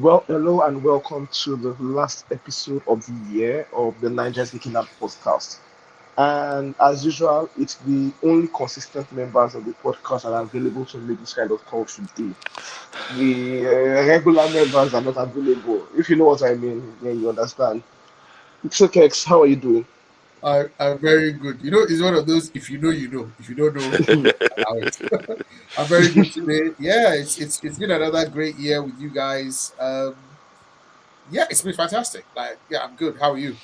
Well, hello and welcome to the last episode of the year of the Nigeria's Geeking podcast. And as usual, it's the only consistent members of the podcast that are available to make this kind of call today. The regular members are not available. If you know what I mean, then you understand. It's okay, how are you doing? I'm very good. It's one of those. If you know, you know. If you don't know, allow it. I'm very good today. Yeah, it's been another great year with you guys. Yeah, it's been fantastic. Like, yeah, I'm good. How are you?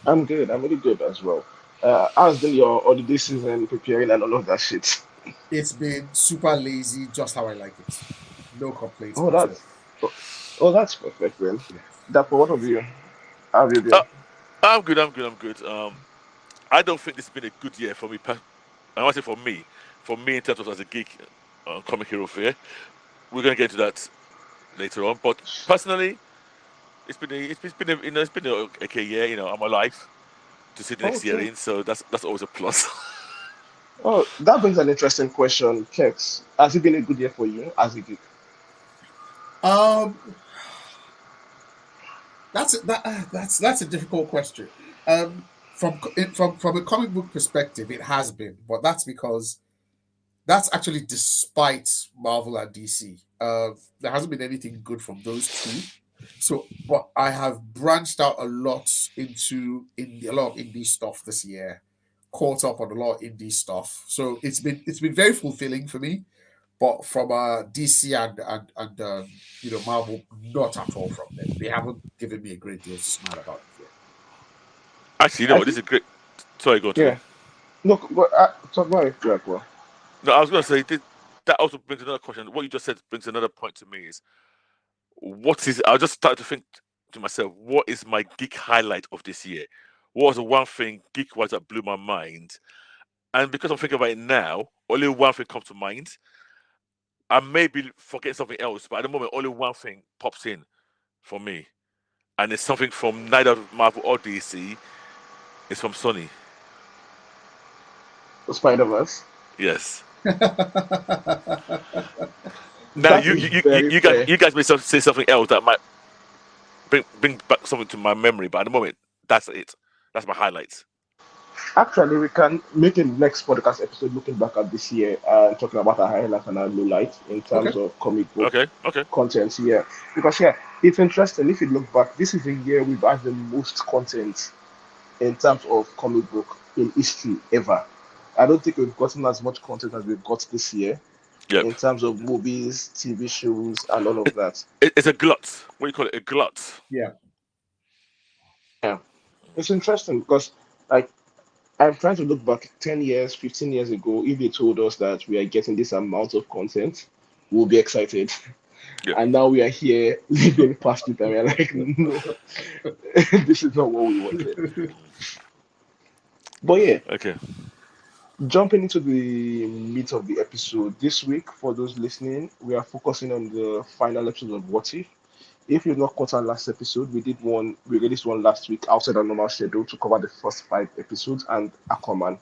I'm good. I'm really good as well. How's been your holiday season preparing and all of that shit? It's been super lazy, just how I like it. No complaints Oh, whatsoever. that's perfect, man. Yeah. Dapper, what of you? How have you Uh, been? I'm good. I'm good. I'm good. I don't think this has been a good year for me. I want to say for me in terms of as a geek, comic hero fair. We're gonna get into that later on. But personally, it's been a okay year. I'm alive to see the next year Okay. in, so that's always a plus. Oh, that brings an interesting question, Kex. Has it been a good year for you as a geek? Um, that's a difficult question. From a comic book perspective, it has been, but that's because that's actually despite Marvel and DC. There hasn't been anything good from those two. So, but I have branched out a lot a lot of indie stuff this year, caught up on a lot of indie stuff. So it's been very fulfilling for me. But from DC and Marvel, not at all from them. They haven't given me a great deal to smile about this year. Actually, you know I what? This think, is great. Sorry, go on, Tolu. yeah. Look, but talk about it, like, well. No, I was gonna say that also brings another question. What you just said brings another point to me is what is I just started to think to myself, what is my geek highlight of this year? What was the one thing geek wise that blew my mind? And because I'm thinking about it now, only one thing comes to mind. I may be forgetting something else, but at the moment, only one thing pops in for me, and it's something from neither Marvel or DC. It's from Sony. The Spider-Verse. Yes. Now That you is you, you, you very you guys fair. you guys may say something else that might bring back something to my memory, but at the moment, that's it. That's my highlights. Actually, we can make a next podcast episode looking back at this year and talking about our highlights and our lowlights in terms Okay. of comic book Okay. content. Yeah, because yeah, it's interesting. If you look back, this is the year we've had the most content in terms of comic book in history ever. I don't think we've gotten as much content as we've got this year Yep. in terms of movies, TV shows, and all of It, that. it's a glut. What do you call it? A glut. Yeah. Yeah, it's interesting because like I'm trying to look back 10 years, 15 years ago. If they told us that we are getting this amount of content, we'll be excited. Yep. And now we are here living past it, and we're like, no, this is not what we wanted. But yeah, Okay. jumping into the meat of the episode this week, for those listening, we are focusing on the final episode of What If. If you've not caught our last episode, we released one last week outside our normal schedule to cover the first 5 episodes and Aquaman.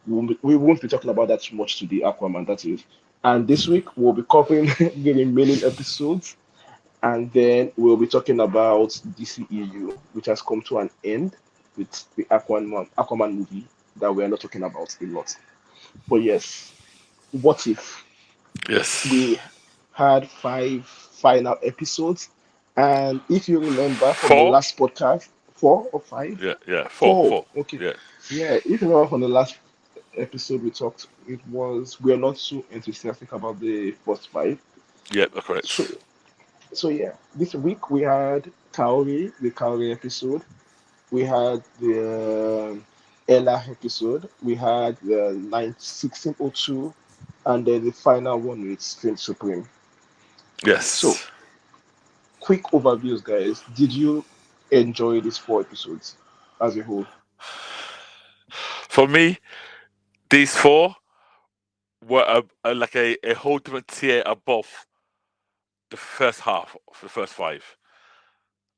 We won't be talking about that too much today, Aquaman, that is. And this week, we'll be covering the remaining episodes, and then we'll be talking about DCEU, which has come to an end with the Aquaman movie that we're not talking about a lot. But yes, what if Yes. we had 5 final episodes? And if you remember from the Four. last podcast, 4 or 5? Yeah. Four. Four. Four. Okay. Yeah. Yeah, if you remember from the last episode we talked, it was we're not so enthusiastic about the first 5. Yeah. That's So correct. so yeah, this week we had the Kaori episode, we had the Ella episode, we had the 1602, and then the final one with Strange Supreme. So Yes. quick overviews, guys. Did you enjoy these 4 episodes as a whole? For me, these four were like a whole different tier above the first half of the first five.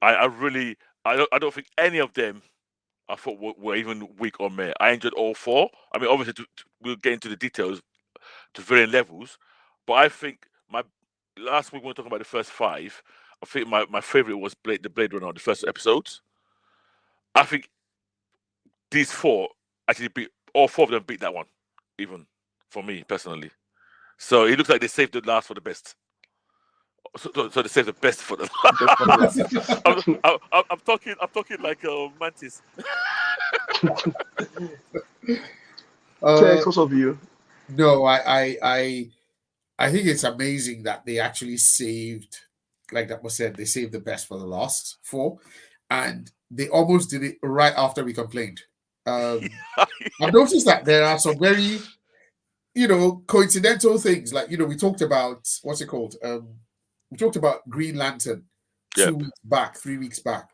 I really I don't think any of them I thought were even weak or meh. I enjoyed all four. I mean, obviously, we'll get into the details to varying levels, but I think my last week when we were talking about the first five, I think my favorite was the Blade Runner, the first episode. I think these four actually beat all four of them beat that one, even for me personally. So it looks like they saved the last for the best. So they saved the best for the Best for the last. last. I'm talking like Mantis. Uh, Text, what's of you? no, I think it's amazing that they actually saved, like that was said, they saved the best for the last four, and they almost did it right after we complained. I've noticed that there are some very, coincidental things. Like, we talked about what's it called? We talked about Green Lantern Yep. 2 weeks back, 3 weeks back.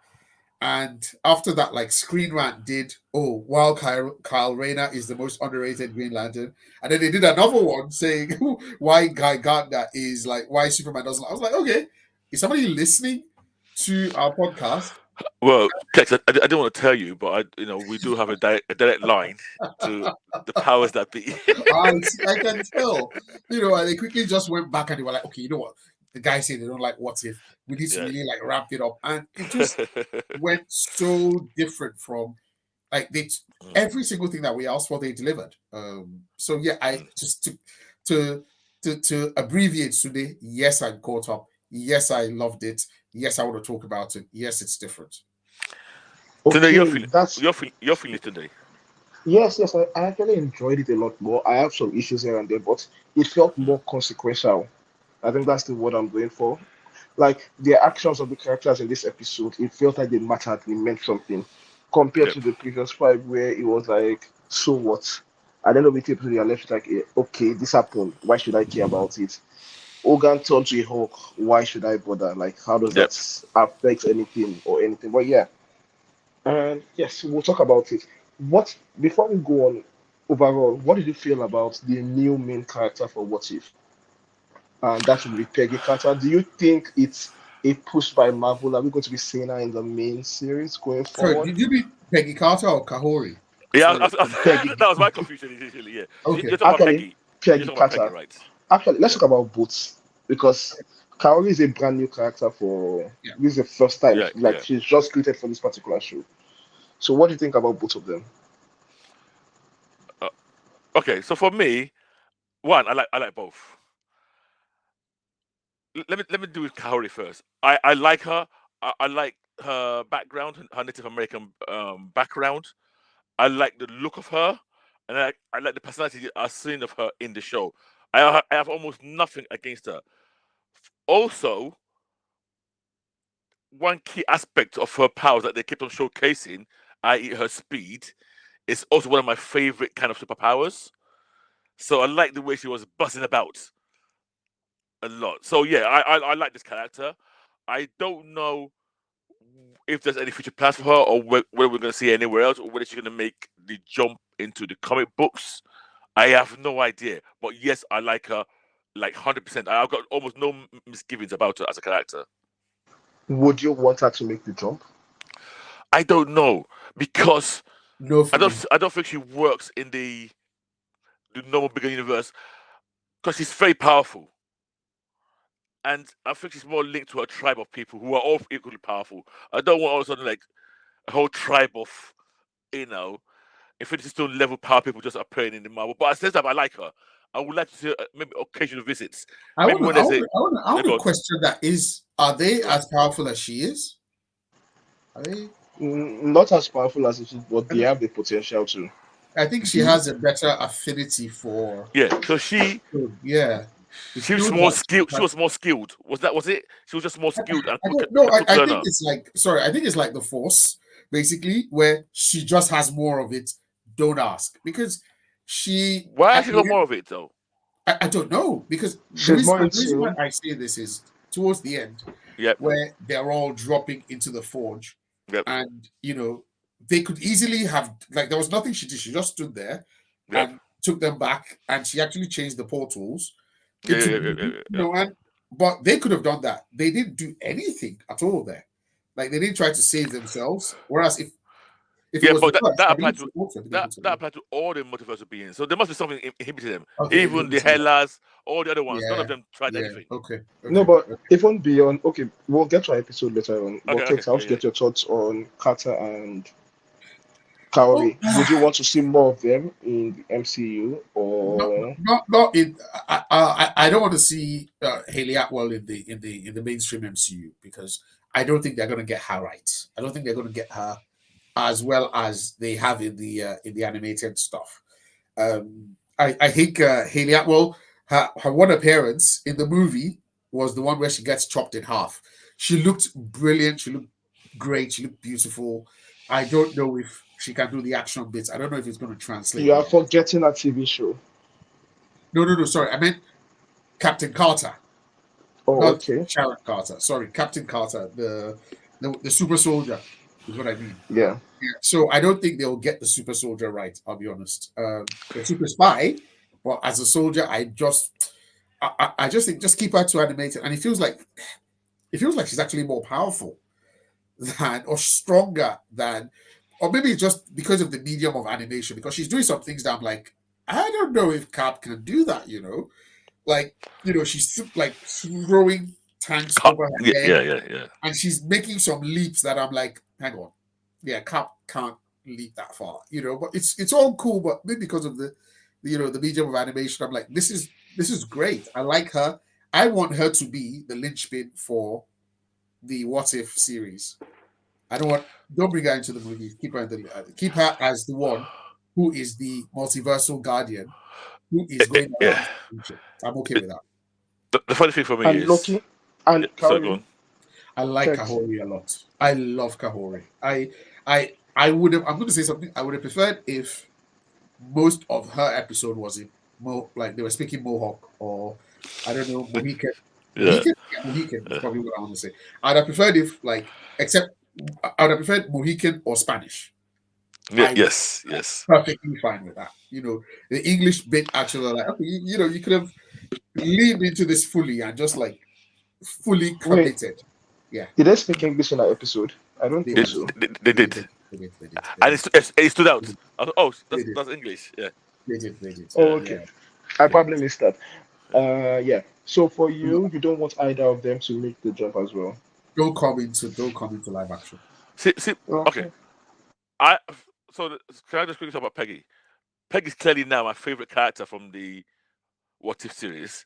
And after that, like Screen Rant did, oh, while Kyle Rayner is the most underrated Green Lantern. And then they did another one saying why Guy Gardner is like, why Superman doesn't. I was like, okay, is somebody listening to our podcast? Well, Tex, I didn't want to tell you, but we do have a direct line to the powers that be. I can tell. And they quickly just went back and they were like, okay, you know what? The guys say they don't like what if. We need to Yeah. really like ramp it up. And it just went so different from like every single thing that we asked for, they delivered. So yeah, I just to abbreviate today, yes, I caught up. Yes, I loved it. Yes, I want to talk about it. Yes, it's different. Today you're Okay, feeling that's you're feeling it today. yes. I actually enjoyed it a lot more. I have some issues here and there, but it felt more consequential. I think that's the word I'm going for. Like the actions of the characters in this episode, it felt like they mattered, they meant something, compared Yep. to the previous five where it was like, so what? At the end of the episode, you're left like, okay, this happened. Why should I care about it? Organ turned to a hawk. Why should I bother? Like, how does Yep. that affect anything or anything? But yeah, and yes, we'll talk about it. What before we go on overall, what did you feel about the new main character for What If? And that will be Peggy Carter. Do you think it's a push by Marvel? Are we going to be seeing her in the main series going Sorry, forward? did you mean Peggy Carter or Kahori? Yeah, Sorry. Peggy, that was my confusion initially. Yeah, you're Okay. talking about actually, Peggy. You're Peggy talking about Peggy, Carter. right? Actually, let's Yeah. talk about Boots because Kaori is a brand new character for Yeah. this is the first time. Yeah. Like Yeah. she's just created for this particular show. So, what do you think about both of them? Uh, okay, so for me, one, I like both. Let me do with Kaori first. I like her. I like her background, her Native American background. I like the look of her, and I like the personality I've seen of her in the show. I have almost nothing against her. Also, one key aspect of her powers that they kept on showcasing, i.e., her speed, is also one of my favorite kind of superpowers. So I like the way she was buzzing about a lot. So yeah, I like this character. I don't know if there's any future plans for her, or whether we're going to see her anywhere else, or whether she's going to make the jump into the comic books. I have no idea. But yes, I like her like 100%. I've got almost no misgivings about her as a character. Would you want her to make the jump? I don't know because No I for me. don't I don't think she works in the normal bigger universe because she's very powerful. And I think she's more linked to a tribe of people who are all equally powerful. I don't want all of a sudden like a whole tribe of you know Infinity Stone level power people just appearing in the Marvel. But at the same time, I like her. I would like to see maybe occasional visits. I Maybe want to, when I there's want a to, I want to, I yeah, want go to on, question that are they go on. as powerful as she is? Are they? Not as powerful as it is, but I, they don't- have the potential to I think she be. has a better affinity for. Yeah. So she Yeah, it she was feels more like skilled. She was more skilled. Was it? She was just more skilled and I quick don't know. a quick I think learner. it's like sorry. I think it's like the Force, basically, where she just has more of it. Don't ask because she. Why At has she the got end, more of it though? I don't know because She's more the in reason why tune. I say this is towards the end Yep. where they're all dropping into the forge, Yep. and they could easily have like there was nothing she did. She just stood there Yep. and took them back, and she actually changed the portals Yeah. into Yeah. Yeah. Yeah. Yeah. and but they could have done that. They didn't do anything at all there. Like they didn't try to save themselves. Whereas If it Yeah, was but reversed, that I applied believe to she also been able that to. that applied to all the multiversal beings. So there must be something inhibiting them. Okay, Even the inhibiting that. Hellas, all the other ones, none Yeah, of them tried yeah. anything. Okay, No, okay. but even beyond, okay, we'll get to our episode later on. Okay, But okay, Tex, I want yeah, to yeah. get your thoughts on Carter and Oh, Kaori. Would you want to see more of them in the MCU not or not in. I don't want to see Haley Atwell in the mainstream MCU because I don't think they're going to get her right. I don't think they're going to get her as well as they have in the animated stuff. I think Haley Atwell, her one appearance in the movie was the one where she gets chopped in half. She looked brilliant. She looked great. She looked beautiful. I don't know if she can do the action bits. I don't know if it's going to translate you are yet. forgetting a TV show? No. Sorry, I meant Captain Carter, Oh, not okay. Sharon Carter. Sorry, Captain Carter, the super soldier is what I mean. Yeah. Yeah. So I don't think they'll get the super soldier right. I'll be honest. The super spy, but as a soldier, I just think just keep her to animated, and it feels like she's actually more powerful than or stronger than, or maybe it's just because of the medium of animation. Because she's doing some things that I'm like, I don't know if Cap can do that. Like she's like throwing tanks over her Yeah, head, yeah, yeah, yeah. and she's making some leaps that I'm like, hang on, yeah, Cap can't leap that far, But it's all cool, but maybe because of the medium of animation, I'm like, this is great. I like her. I want her to be the linchpin for the What If series. I don't bring her into the movies. Keep her as the one who is the multiversal guardian who is going Yeah. around. I'm okay It- with that. the funny thing for me And is, Loki and yeah, so go Kaori, on. I like Tex. Kahori a lot. I love Kahori. I would have. I'm going to say something. I would have preferred if most of her episode was in like they were speaking Mohawk or I don't know Mohican. Yeah, Yeah, Mohican is yeah, probably what I want to say. I'd have preferred if like except I would have preferred Mohican or Spanish. yeah, I yes, yes. perfectly fine with that. The English bit actually like okay, you could have leaned into this fully and just like fully Wait, committed. Yeah, did they speak English in that episode? I don't they think It, did. so. they They did, did. They did. They did. They and did. it stood out. I thought, oh, They that's did. that's English. Yeah, They did. They did. Oh, yeah, okay. Yeah. I Yeah. probably missed that. Yeah. So for you, you don't want either of them to make the jump as well. Don't come into live action. see, okay. Okay. I so can I just quickly talk about Peggy? Peggy's clearly now my favorite character from the What If series,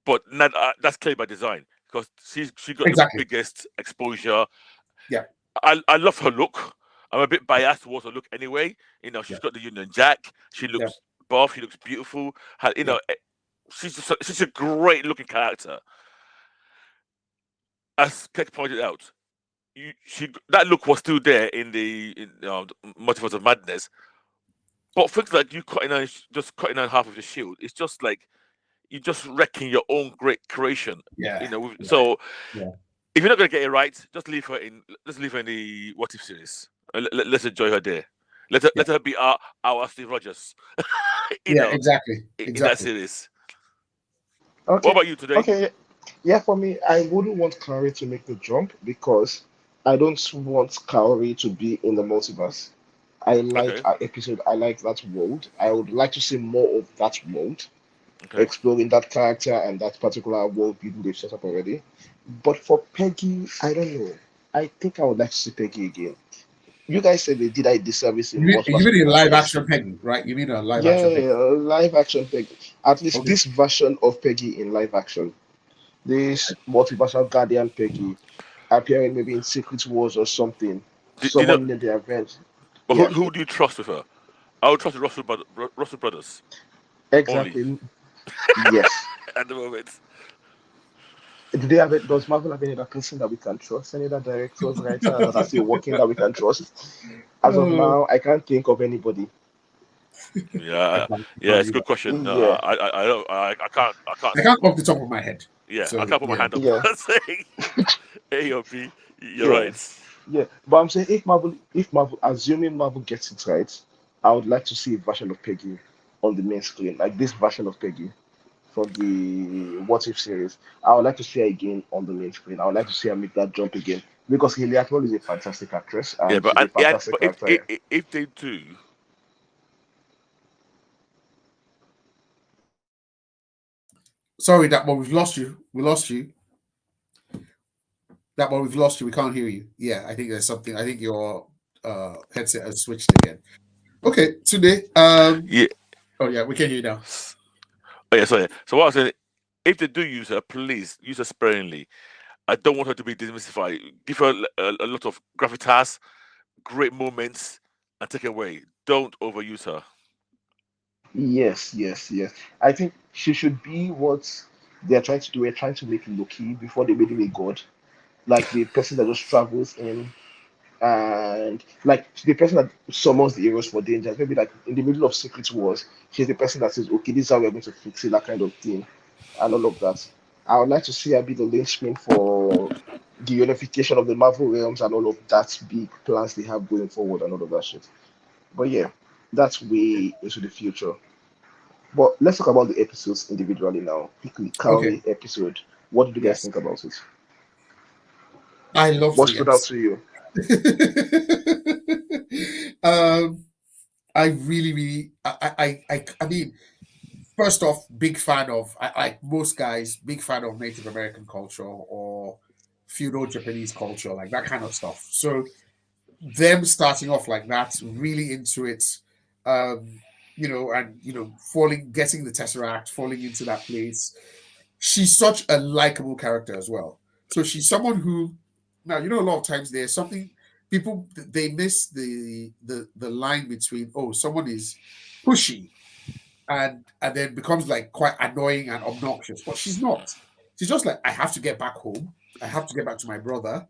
but not, that's clearly by design because she got the Exactly. biggest exposure. Yeah. I love her look. I'm a bit biased towards her look anyway. Yeah. She's got the Union Jack. She Yeah. looks buff. She looks beautiful. Yeah. She's a great looking character. As Keck pointed out, that look was still there in the Multiverse of Madness. But things like you just cutting out half of the shield, it's just like you're just wrecking your own great creation. Yeah. Yeah. So Yeah. if you're not gonna get it right, just leave her in the What If series. Let's enjoy her there. Yeah. Let her be our Steve Rogers. you Yeah. know, Exactly. in that Exactly. series. What Okay. about you today? Okay. Yeah, for me, I wouldn't want Kaori to make the jump because I don't want Kaori to be in the multiverse. I like Okay, our episode. I like that world. I would like to see more of that world, okay. exploring that character and that particular world building they've set up already. But for Peggy, I don't know. I think I would like to see Peggy again. You guys said they did a disservice in You Multiverse of mean a live Madness. action Peggy, right? You mean a live action Peggy? Yeah, live action Peggy. At least Okay. this version of Peggy in live action. This multiversal guardian Peggy appearing maybe in Secret Wars or something. Do you know? Someone in the event. But Yeah, who do you trust with her? I would trust the Russell brothers only exactly. Yes. at the moment. Do they have it? Does Marvel have any other person that we can trust? Any other directors, writers that are still working that we can trust? As of Oh, now, I can't think of anybody. I Yeah, can't, I yeah, can't it's a either. good question. Yeah, I can't I can't off the top of my head. yeah, I So can't put my yeah. hand up yeah, and say A or B. You're yeah, right. yeah. But I'm saying if Marvel, assuming Marvel gets it right, I would like to see a version of Peggy on the main screen, like this version of Peggy from the What If series. I would like to see her again on the main screen. I would like to see her make that jump again. because Haley Atwell is a fantastic actress Yeah, and she's a fantastic but character. if they do, Sorry, that one we've lost you. We lost you. That one we've lost you. We can't hear you. Yeah, I think there's something. I think your headset has switched again. Okay, today. yeah. Oh yeah, we can hear you now. Oh yeah, sorry. So what I was saying, if they do use her, please use her sparingly. I don't want her to be demystified. Give her a lot of gravitas, great moments, and take it away. Don't overuse her. Yes, yes, yes. I think she should be what they're trying to do. They're trying to make Loki before they made him a god, like the person that just travels in and like the person that summons the heroes for dangers. Maybe like in the middle of secret wars, she's the person that says, "Okay, this is how we're going to fix it," that kind of thing, and all of that. I would like to see her be the linchpin for the unification of the Marvel realms and all of that big plans they have going forward and all of that shit. But yeah, that's way into the future. But let's talk about the episodes individually now. Quickly, Okay. Cowley episode. What did you guys Yes, think about it? I love What the stood out episode. to you? um, I really, really, I mean, first off, big fan of, like most guys, big fan of Native American culture or feudal Japanese culture, like that kind of stuff. So them starting off like that, really into it, um, and falling, getting the Tesseract, falling into that place. She's such a likable character as well. So she's someone who, now a lot of times there's something people they miss the line between, oh, someone is pushy and then becomes like quite annoying and obnoxious, but she's not. She's just like, I have to get back home. I have to get back to my brother.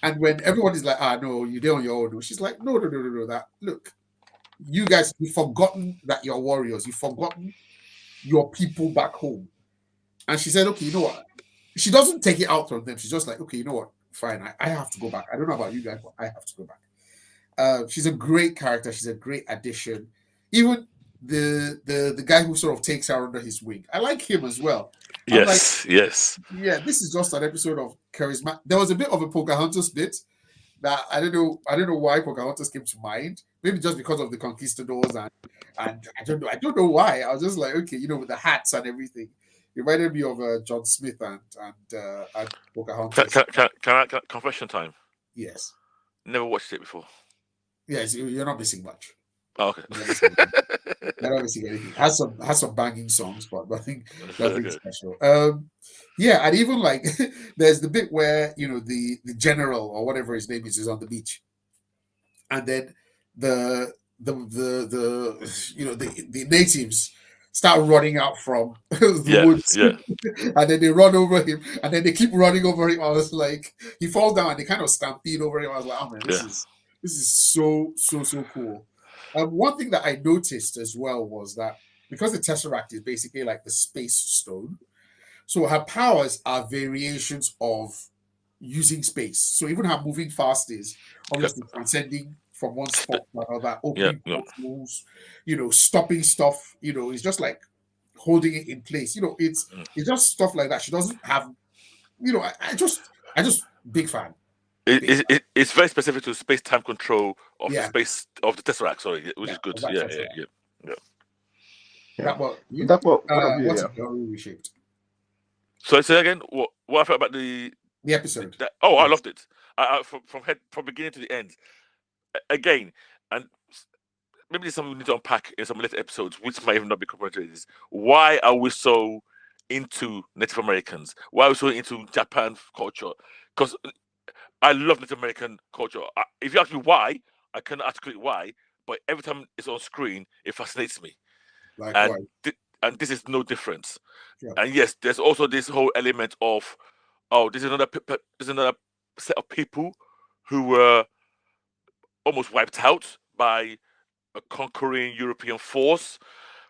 And when everyone is like, no, you're there on your own, she's like, no, no, no, no, no. That look, you guys, you've forgotten that you're warriors. You've forgotten your people back home. And she said, okay, you know what? She doesn't take it out on them. She's just like, okay, you know what? Fine, I have to go back. I don't know about you guys, but I have to go back. She's a great character. She's a great addition. Even the guy who sort of takes her under his wing, I like him as well. I'm like, Yes, yes. yeah, this is just an episode of charisma. There was a bit of a Pocahontas bit that I don't know why Pocahontas came to mind. Maybe just because of the conquistadors and I don't know why. I was just like, okay, with the hats and everything. It reminded me of John Smith and Pocahontas. Confession time. Yes, Never watched it before. yes, you're not missing much. Oh, okay. You're not missing anything. You're not missing anything. Has some banging songs, but nothing Okay. special. Yeah, and even like there's the bit where the general or whatever his name is on the beach, and then the natives start running out from the Yeah, woods, yeah, and then they run over him, and then they keep running over him. I was like, he falls down, and they kind of stampede over him. I was like, oh man, this yeah. is so so so cool. One thing that I noticed as well was that because the Tesseract is basically like the space stone, so her powers are variations of using space. So even her moving fast is Okay. obviously transcending from one spot Sp- to another, yeah, opening yeah. portals, stopping stuff. It's just like holding it in place. Mm. It's just stuff like that. She doesn't have. I just big fan, big fan. It's very specific to space time control of the Yeah, space of the Tesseract. Sorry, which yeah, is good. of that Yeah, yeah, Tesseract. yeah, yeah. Yeah. That what you That what of you, what's yeah. it already reshaped So say again, what I felt about the, the episode. oh, I Yes, loved it. From beginning to the end. Again, and maybe there's something we need to unpack in some later episodes, which might even not be complimentary. Is why are we so into Native Americans? Why are we so into Japan culture? Because I love Native American culture. If you ask me why, I cannot articulate why, but every time it's on screen, it fascinates me, and likewise. and this is no different. Yeah, And yes, there's also this whole element of, oh, there's another set of people who were almost wiped out by a conquering European force,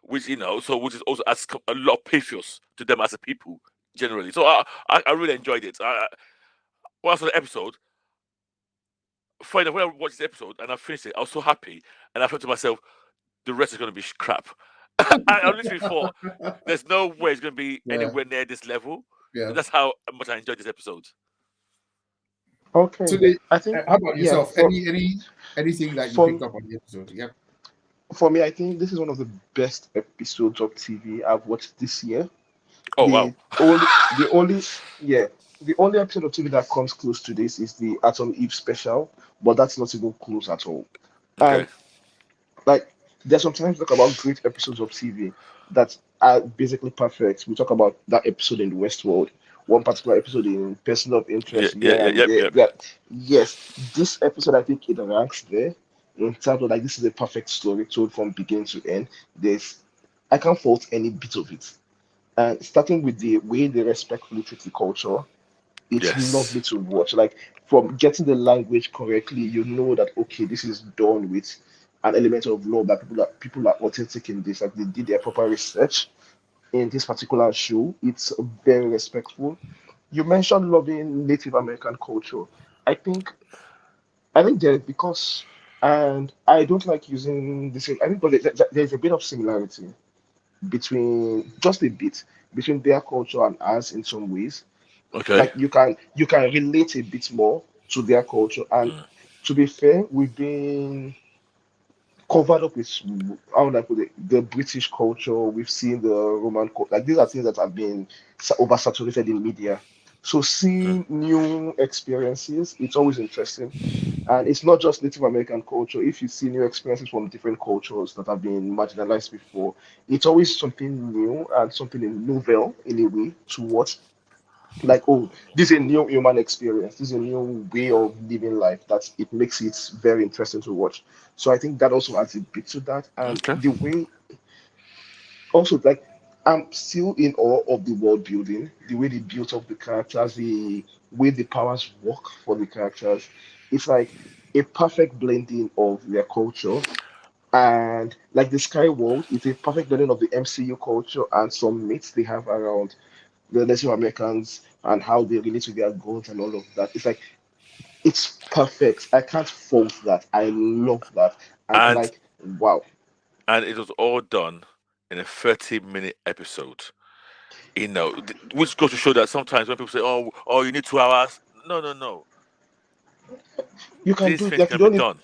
which which is also adds a lot of pathos to them as a people generally. So I really enjoyed it. When I saw the episode, funny enough, when I watched the episode and I finished it, I was so happy, and I thought to myself, the rest is going to be crap. I literally thought, there's no way it's going to be yeah, anywhere near this level. yeah. That's how much I enjoyed this episode. Okay. So, they, I think how about yeah, yourself? Anything that you for picked up on the episode? Yep. for me, I think this is one of the best episodes of TV I've watched this year. Oh wow. The only yeah, the only episode of TV that comes close to this is the Atom Eve special, but that's not even close at all. Okay. And like there's sometimes talk about great episodes of TV that are basically perfect. We talk about that episode in the Westworld, one particular episode in Person of Yeah. Interest Yeah. here Yeah. and Yep. there. Yep. Yes, this episode I think it ranks there in terms of like this is a perfect story told from beginning to end. There's I can't fault any bit of it. And starting with the way they respectfully treat the culture, it's Yes. lovely to watch. Like from getting the language correctly, you know that okay, this is done with an element of love that people are authentic in this. Like they did their proper research in this particular show. It's very respectful. You mentioned loving Native American culture. I think I think there because and I don't like using the same. I think because there's a bit of similarity between just a bit between their culture and ours in some ways. Okay. Like you can relate a bit more to their culture. And Mm. to be fair, we've been covered up with how would I put it, the British culture. We've seen the Roman culture. Like these are things that have been oversaturated in media. So Mm. seeing new experiences, it's always interesting. And it's not just Native American culture. If you see new experiences from different cultures that have been marginalized before, it's always something new and something novel in a way to watch. Like, oh, this is a new human experience. This is a new way of living life. That it makes it very interesting to watch. So I think that also adds a bit to that. And Okay. the way also like I'm still in awe of the world building, the way they built up the characters, the way the powers work for the characters. It's like a perfect blending of their culture and like the Sky World, it's a perfect blending of the MCU culture and some myths they have around the Native Americans and how they relate to their gods and all of that. It's like it's perfect. I can't fault that. I love that. And And like wow. it was all done in a 30-minute episode. Which goes to show that sometimes when people say, "Oh, you need 2 hours," no, no, no, You can these do things like can be done.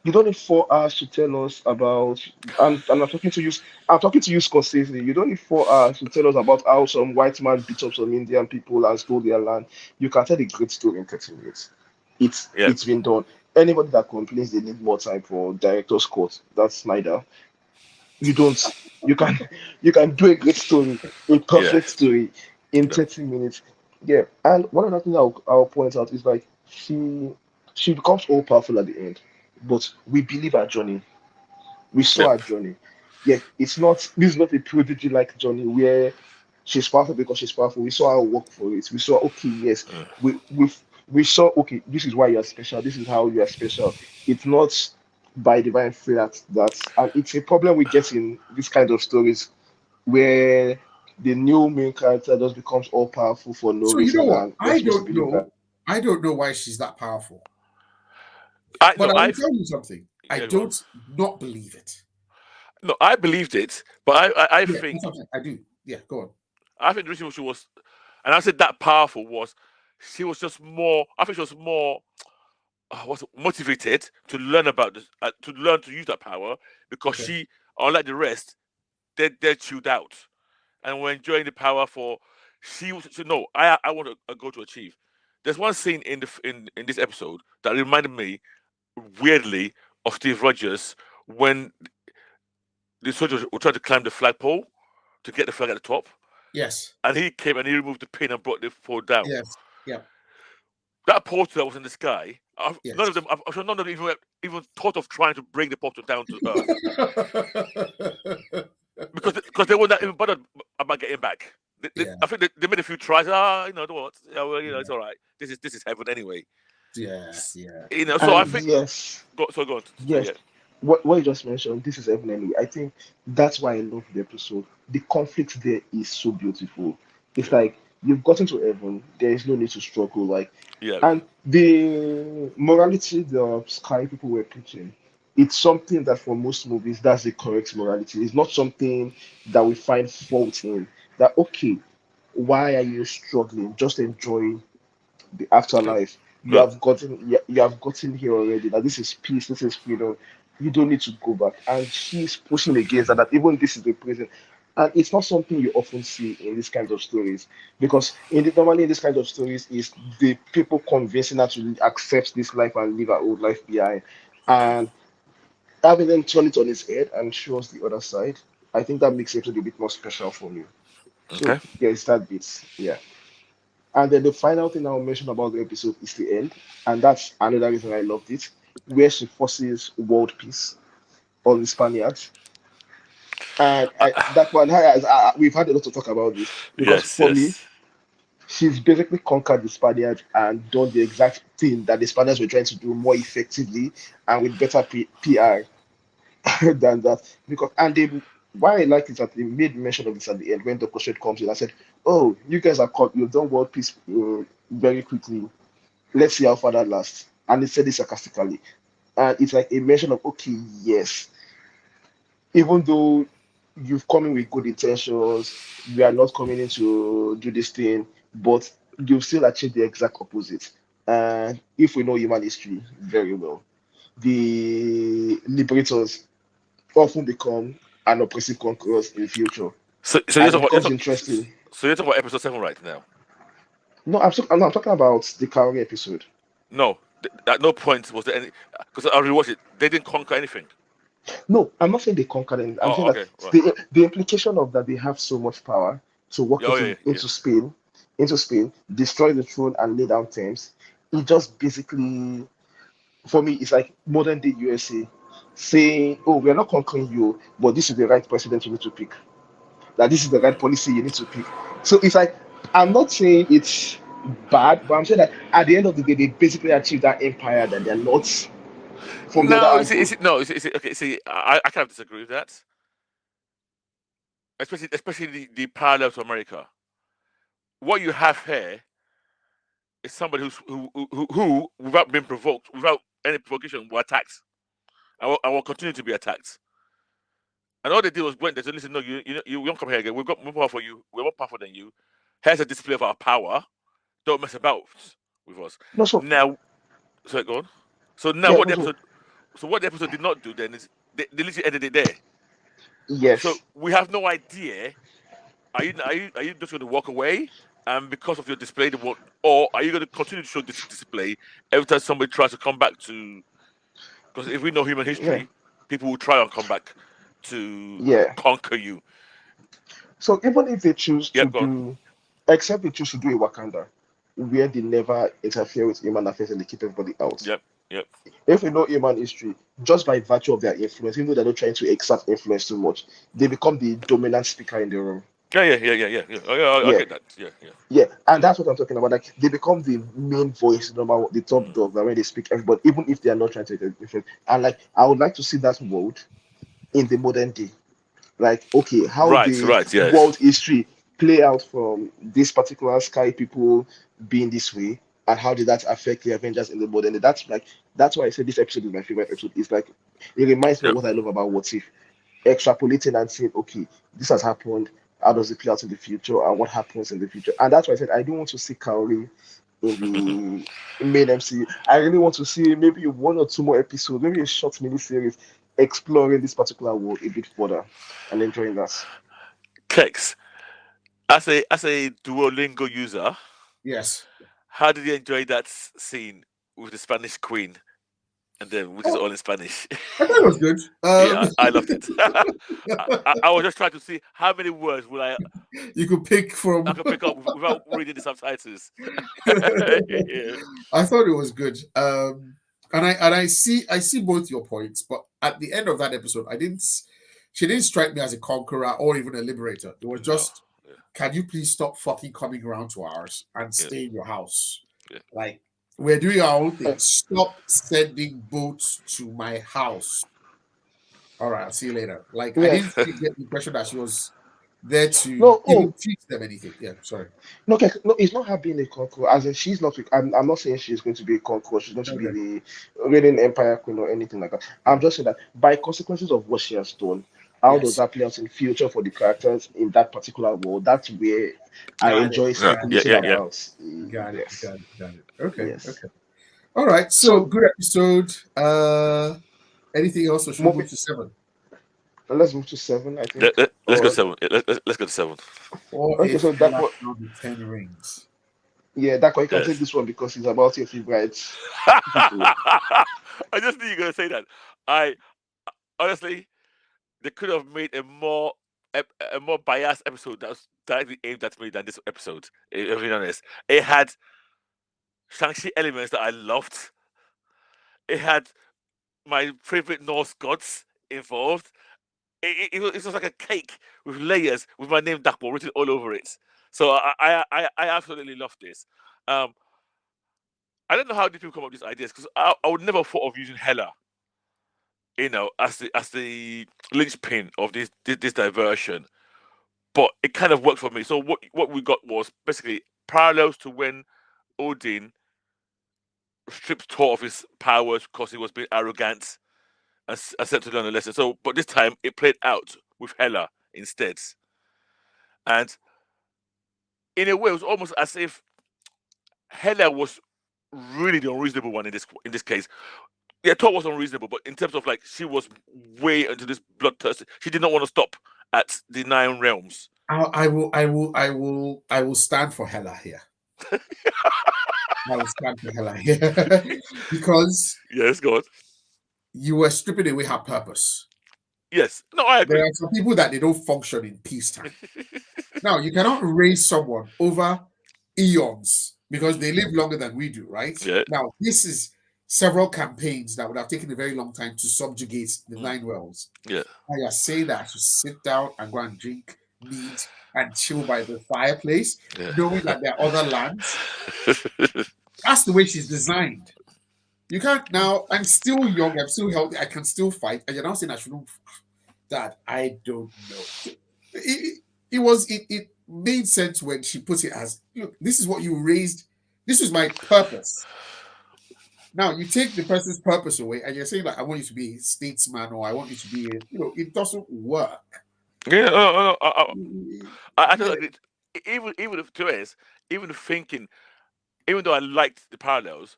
you don't need 4 hours to tell us about and I'm talking to you Scorsese. You don't need 4 hours to tell us about how some white man beat up some Indian people and stole their land. You can tell a great story in 30 minutes. Yeah. It's been done. Anybody that complains they need more time for director's cut, that's Snyder. You don't. You can you can do a great story, a Yeah. perfect story in No. 30 minutes. Yeah. And one other thing I'll point out is like she becomes all powerful at the end, but we believe her journey. We saw her Yep. journey. Yeah, this is not a prodigy like journey where she's powerful because she's powerful. We saw her work for it. We saw okay, yes, Mm. we saw okay, this is why you are special, this is how you are special. It's not by divine fate that's and it's a problem we get in this kind of stories where the new main character just becomes all powerful for no So you know reason what? and we're supposed to believe her. I don't know why she's that powerful. I But no, I will I tell you something. I yeah, go on. don't not believe it. No, I believed it, but I Yeah, think that's what I do. Yeah, go on. the reason she was, and I said that powerful was, she was just more. I think she was more motivated to learn about this, to learn to use that power because Okay. she, unlike the rest, they're chilled out and were enjoying the power for. She was so no, I want a goal to achieve. There's one scene in this episode that reminded me weirdly of Steve Rogers when the soldiers were trying to climb the flagpole to get the flag at the top, Yes. and he came and he removed the pin and brought the pole down. Yes. Yeah. That portal that was in the sky, none of Yes. them, I'm sure none of them even thought of trying to bring the portal down to Earth because they weren't even bothered about getting back. Yeah. I think they made a few tries. You know what? Yeah, well, Yeah. it's all right. This is heaven anyway. Yeah. Yeah. So I And think yes, go on. So yes, yeah, what you just mentioned, this is evidently. I think that's why I love the episode. The conflict there is so beautiful. It's yeah, like you've gotten to heaven, there is no need to struggle. Like, yeah. and the morality the Sky people were preaching, it's something that for most movies, that's the correct morality. It's not something that we find fault in. That okay, why are you struggling? Just enjoy the Yeah. afterlife. You Good. have gotten here already. That this is peace, this is freedom. You don't need to go back. And she's pushing against that. That even this is the prison, and it's not something you often see in these kinds of stories because normally in these kinds of stories is the people convincing her to accept this life and leave her old life behind, and having them turn it on its head and show us the other side. I think that makes it a bit more special for me. So Okay. yeah, it's that bit. Yeah. And then the final thing I'll mention about the episode is the end, and that's another reason I loved it, where she forces world peace on the Spaniards. And that one, we've had a lot to talk about this because Yes. for me, Yes. she's basically conquered the Spaniards and done the exact thing that the Spaniards were trying to do more effectively and with better PR than that. Because and they, why I like is that they made mention of this at the end when Dr. Shade comes in. I said, "Oh, you guys are caught. You've done world peace very quickly. Let's see how far that lasts." And they said it sarcastically. And it's like a mention of, okay, yes, even though you've come in with good intentions, we are not coming in to do this thing, but you've still achieved the exact opposite. And if we know human history very well, the liberators often become an oppressive conquerors in the future. So And it becomes interesting. you're talking about episode 7 right now. No, I'm talking about the Kaori episode. No, at no point was there any, because I rewatched it. They didn't conquer anything. No, I'm not saying they conquered it. I'm Oh, saying that okay, right. the implication of that they have so much power to walk Oh, yeah, yeah, into Spain, destroy the throne and lay down terms. It just basically, for me, it's like modern day USA saying, "Oh, we are not conquering you, but this is the right president you need to pick. That this is the right policy you need to pick." So it's like I'm not saying it's bad, but I'm saying that at the end of the day, they basically achieved that empire that they're not from the other No, angle. no, okay. See, I kind of disagree with that, especially the parallel to America. What you have here is somebody who without being provoked, without any provocation, were attacked and will continue to be attacked. And all they did was went there to listen. No, you won't come here again. We've got more powerful you. We're more powerful than you. Here's a display of our power. Don't mess about with us. No, so Now, so go on. So now, yeah, what no, the so episode? So what the episode did not do then is they literally ended it there. So yes. we have no idea. Are you just going to walk away? Because of your display, or are you going to continue to show this display every time somebody tries to come back to? Because if we know human Yeah, history, people will try and come back to yeah. conquer you. So even if they choose to Yep, go on. do, except they choose to do a Wakanda, where they never interfere with human affairs and they keep everybody out. Yep, yep. If we know human history, just by virtue of their influence, even though they're not trying to exert influence too much, they become the dominant speaker in the room. Yeah. Oh, yeah, I Yeah, get that. Yeah, yeah. yeah, and that's what I'm talking about. Like they become the main voice, no matter what, the top Mm. dog, that when they speak, everybody, even if they are not trying to exert influence. And like I would like to see that world in the modern day. Like okay, how the Right. Yes. world history play out from this particular sky people being this way, and how did that affect the Avengers in the modern day. That's why I said this episode is my favorite episode. It's like it reminds me of Yep. what I love about What If, extrapolating and saying, okay, this has happened, how does it play out in the future and what happens in the future. And that's why I said I don't want to see Kaori in the main MCU. I really want to see maybe one or two more episodes, maybe a short mini series exploring this particular world a bit further and enjoying that. Kex, as a Duolingo user, Yes. how did you enjoy that scene with the Spanish Queen and then which is Oh, all in Spanish? I thought it was good. Yeah, I loved it. I was just trying to see how many words would You could pick I from. could pick up without reading the subtitles. Yeah. I thought it was good. And I see both your points, but at the end of that episode, she didn't strike me as a conqueror or even a liberator. It was No. just, Yeah. can you please stop fucking coming around to ours and Yeah. stay in your house? Yeah. Like, we're doing our own Uh, thing. Stop sending boats to my house. All right, I'll see you later. Like, I yeah. didn't get the impression that she was there to No, even oh, teach them anything. Yeah, sorry. no, okay, no, it's not her being a conqueror. As in, she's not. I'm not saying she's going to be a conqueror. She's going to be Okay. the reigning empire queen or anything like that. I'm just saying that by consequences of what she has done, how does Yes. that play out in future for the characters in that particular world? That's where I Got it. enjoy Yeah. Got it. Yeah. speculating Yeah. Yeah. about. Got it. Yes, Got it. Got it. Okay. yes. Okay. All right. So So good episode. Anything else, or should we moving, move to 7? let's move to 7, I think. Let's go Or 7. Let's go to 7. Or okay, if so Hela Dako, found the 10 rings. yeah, Dako, you can take Yes. this one because it's about your favorite people. I just knew you were gonna say that. I honestly, they could have made a more biased episode that was directly aimed at me than this episode. If being honest, it had Shang-Chi elements that I loved. It had my favorite Norse gods involved. It was like a cake with layers with my name Dakpo written all over it. So I absolutely love this. Um, I don't know how these people come up with these ideas because I would never thought of using Hela, as the linchpin of this diversion. But it kind of worked for me. So what we got was basically parallels to when Odin stripped Thor of his powers because he was being arrogant and set to learn a lesson. So, but this time it played out with Hela instead, and in a way, it was almost as if Hela was really the unreasonable one in this case. Yeah, Thor was unreasonable, but in terms of like she was way into this bloodthirsty. She did not want to stop at the 9 realms. I will stand for Hela here. I will stand for Hela here because Yes, God. you were stripping away her purpose. Yes. No, I There agree. are some people that they don't function in peacetime. Now, you cannot raise someone over eons because they live longer than we do, right? Yeah. Now, this is several campaigns that would have taken a very long time to subjugate the 9 realms. Yeah. I just say that to sit down and go and drink meat and chill by the fireplace, Yeah. knowing that there are other lands. That's the way she's designed. You can't now. I'm still young. I'm still healthy. I can still fight. And you're now saying I shouldn't. Dad, I don't know. It made sense when she put it as, look, this is what you raised. This is my purpose. Now you take the person's purpose away, and you're saying like, I want you to be a statesman, or I want you to be, it doesn't work. Yeah. No, I Yeah, don't agree. Even if to us, even the thinking, even though I liked the parallels,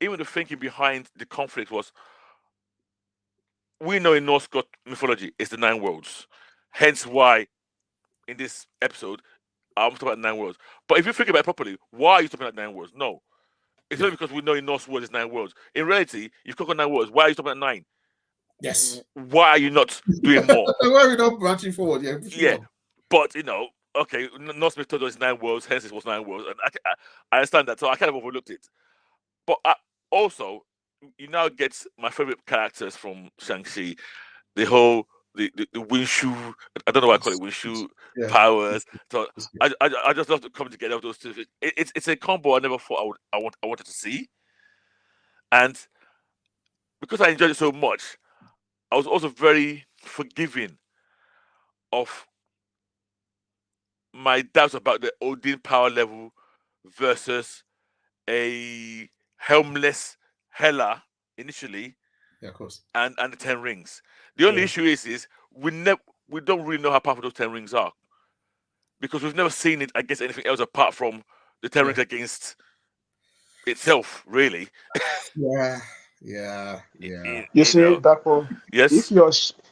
even the thinking behind the conflict was we know in Norse god mythology it's the 9 worlds. Hence why in this episode I'm talking about 9 worlds. But if you think about it properly, why are you talking about 9 worlds? No. It's yeah. only because we know in Norse world is 9 worlds. In reality, you've conquered 9 worlds. Why are you talking about 9? Yes. Why are you not doing more? Why are we not branching forward? Yeah, pushing Yeah. on. But okay, Norse mythology is 9 worlds, hence it was 9 worlds. And I understand that, so I kind of overlooked it. But also, you now get my favorite characters from Shang-Chi. The whole the Winshu, I don't know why I call it Winshu Yeah. powers. So It's good. I just love to come together of those two things. It's a combo I never thought I wanted to see, and because I enjoyed it so much, I was also very forgiving of my doubts about the Odin power level versus a helmless Hela initially, Yeah, of course. and the 10 rings. The only Yeah. issue is we don't really know how powerful those 10 rings are because we've never seen it against anything else apart from the 10 rings Yeah. against itself. Really, Yeah. Yeah. Yeah. You see, Dako, if yes. your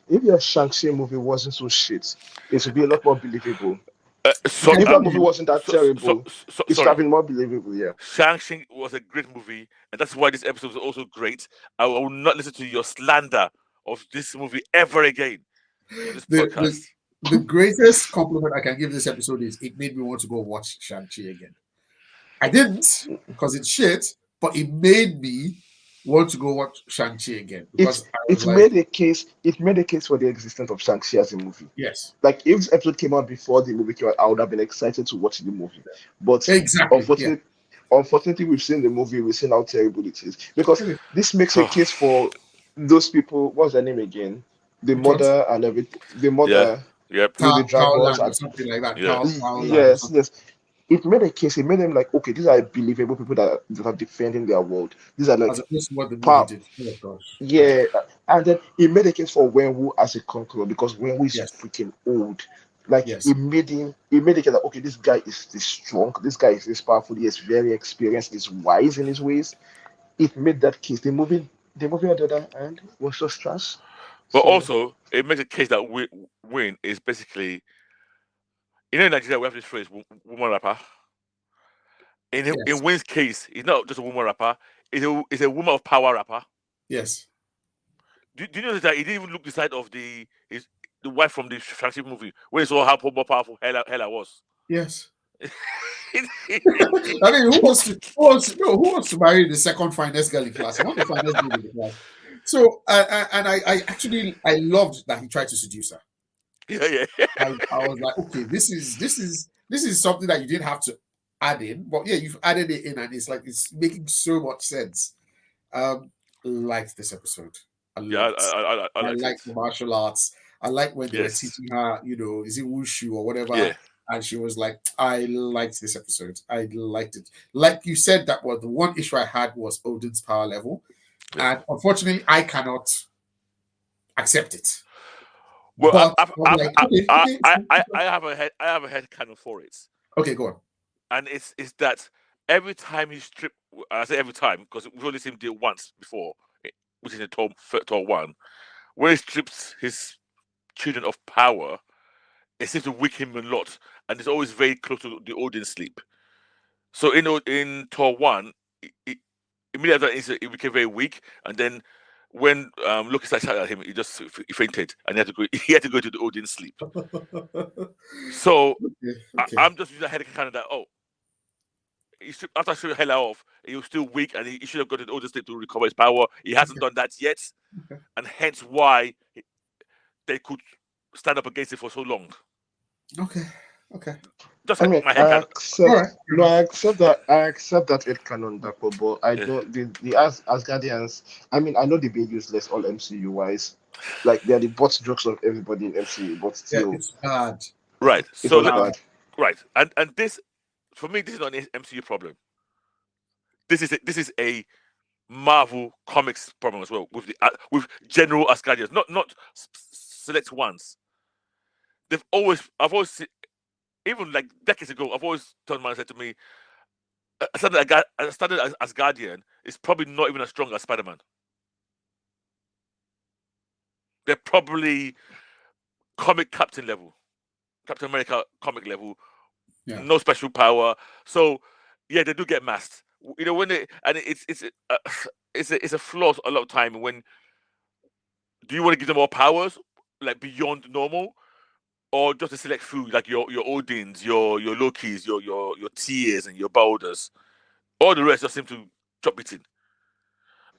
if your Shang-Chi movie wasn't so shit, it would be a lot more believable. I So, can If that tell movie you, wasn't that terrible, it should have sorry. been more believable. Yeah. Shang-Chi was a great movie, and that's why this episode was also great. I will not listen to your slander of this movie ever again on this the, the podcast. the greatest compliment I can give this episode is it made me want to go watch Shang-Chi again. I didn't because it's shit, but it made me want to go watch Shang-Chi again It because I was it like, made a case. It made a case for the existence of Shang-Chi as a movie. yes, Like if this episode came out before the movie came out, I would have been excited to watch the movie. But exactly, yeah. unfortunately, we've seen the movie. We've seen how terrible it is. Because this makes a case for those people. What's their name again? The Which one? mother and everything. The Yeah. mother Yep. with the Tao dragons Land or and something like that. Yeah. Tao Land or yes, something. yes. It made a case. It made them like, okay, these are believable people that are defending their world. These are As like opposed to what the movie power. did. Oh gosh. Yeah, and then it made a case for Wenwu as a conqueror because Wenwu is Yes, freaking old. Like yes, it made a case that okay, this guy is this strong, this guy is this powerful, he is very experienced, he's wise in his ways. it made that case. The movie on the other hand was just trash. But So also, it makes a case that Win is basically, in Nigeria we have this phrase, woman rapper. In Yes. Win's case, he's not just a woman rapper; he's a woman of power rapper. Yes. Do you know that he didn't even look the side of the wife from the flagship movie when he saw how more powerful Hella was. Yes. I mean, who wants to marry the second finest girl in class? You want the finest girl in the class. So, I actually I loved that he tried to seduce her. Yeah. I was like, okay, this is something that you didn't have to add in, but yeah, you've added it in, and it's like it's making so much sense. Um, liked this episode a Yeah, lot. I I liked it. like the martial arts. I like when they were Yes. teaching her, is it wushu or whatever, Yeah. and she was like, I liked this episode. I liked it. Like you said, that was the one issue I had was Odin's power level, Yeah. and unfortunately, I cannot accept it. Well, But I'm like, okay, okay, I have a head canon for it, okay, go on. and it's that every time he strip, I say every time because we've only seen him do it once before, which is in Tor 1, when he strips his children of power, it seems to weaken him a lot, and it's always very close to the Odin sleep. So in Tor 1, immediately after that incident, he became very weak, and then when Loki started shouting at him, he fainted, and he had to go. He had to go to the Odin sleep. So Okay. I'm just using that head kind of that. Oh, after showing Hela off, he was still weak, and he should have got to the Odin sleep to recover his power. He hasn't done that yet, Okay. and hence why they could stand up against it for so long. Okay. Okay. Just I mean, my head I kind. All accept. right. No, I accept that it canon Dapo, but I Yeah. don't. The Asgardians. I mean, I know they've been useless all MCU wise. Like they're the butt jokes of everybody in MCU, but Yeah, still, it's bad. Right. it So was Bad. bad. right, and this for me, this is not an MCU problem. This is a Marvel Comics problem as well with general Asgardians, not select ones. I've always even like decades ago, I've always told man said to me, a standard as Guardian is probably not even as strong as Spider Man. They're probably comic captain level, Captain America comic level, Yeah. no special power. So yeah, they do get masked. When they and it's a flaw a lot of time when do you want to give them more powers like beyond normal or just a select few like your Odins, your Lokis, your Tiers and your Boulders. All the rest just seem to drop it in.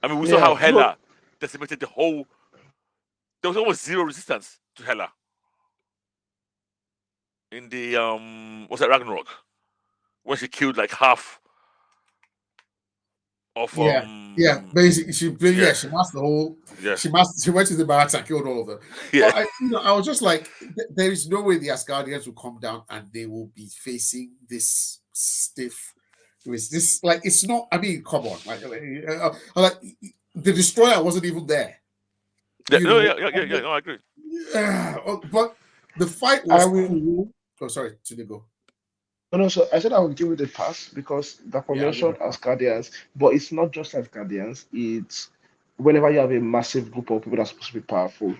I mean, we saw Yeah, how no, Hela decimated the whole. There was almost zero resistance to Hela in the what's that Ragnarok when she killed like half of Yeah. Yeah. Basically, yeah she masked the whole. yeah She went to the barracks and killed all of them. yeah But I was just like, there is no way the Asgardians will come down and they will be facing this stiff. With this, like, it's not. I mean, come on, like the destroyer wasn't even there. yeah You no know, yeah no I agree. yeah, but the fight I was will. cool. Oh, sorry, to go. No, so I said I would give it a pass because the Yeah, I'll give mentioned it as Guardians, but it's not just as Guardians. It's whenever you have a massive group of people that's supposed to be powerful,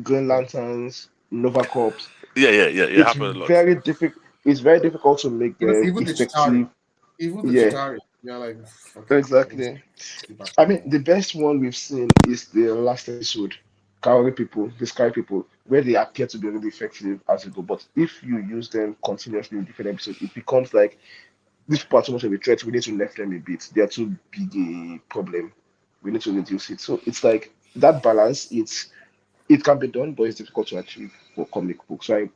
Green yeah. Lanterns, Nova Corps. Yeah, It's happened a lot. very difficult. It's very difficult to make them Even the Chitari, effective. even the Yeah, Chitari, yeah, like okay, exactly. skip back I to mean, normal. the best one we've seen is the last episode, Cowrie people, the Sky people, where they appear to be really effective as you go. But if you use them continuously in different episodes, it becomes like this part too much of a threat. We need to nerf them a bit. They are too big a problem. We need to reduce it. So it's like that balance. It can be done, but it's difficult to achieve for comic books. So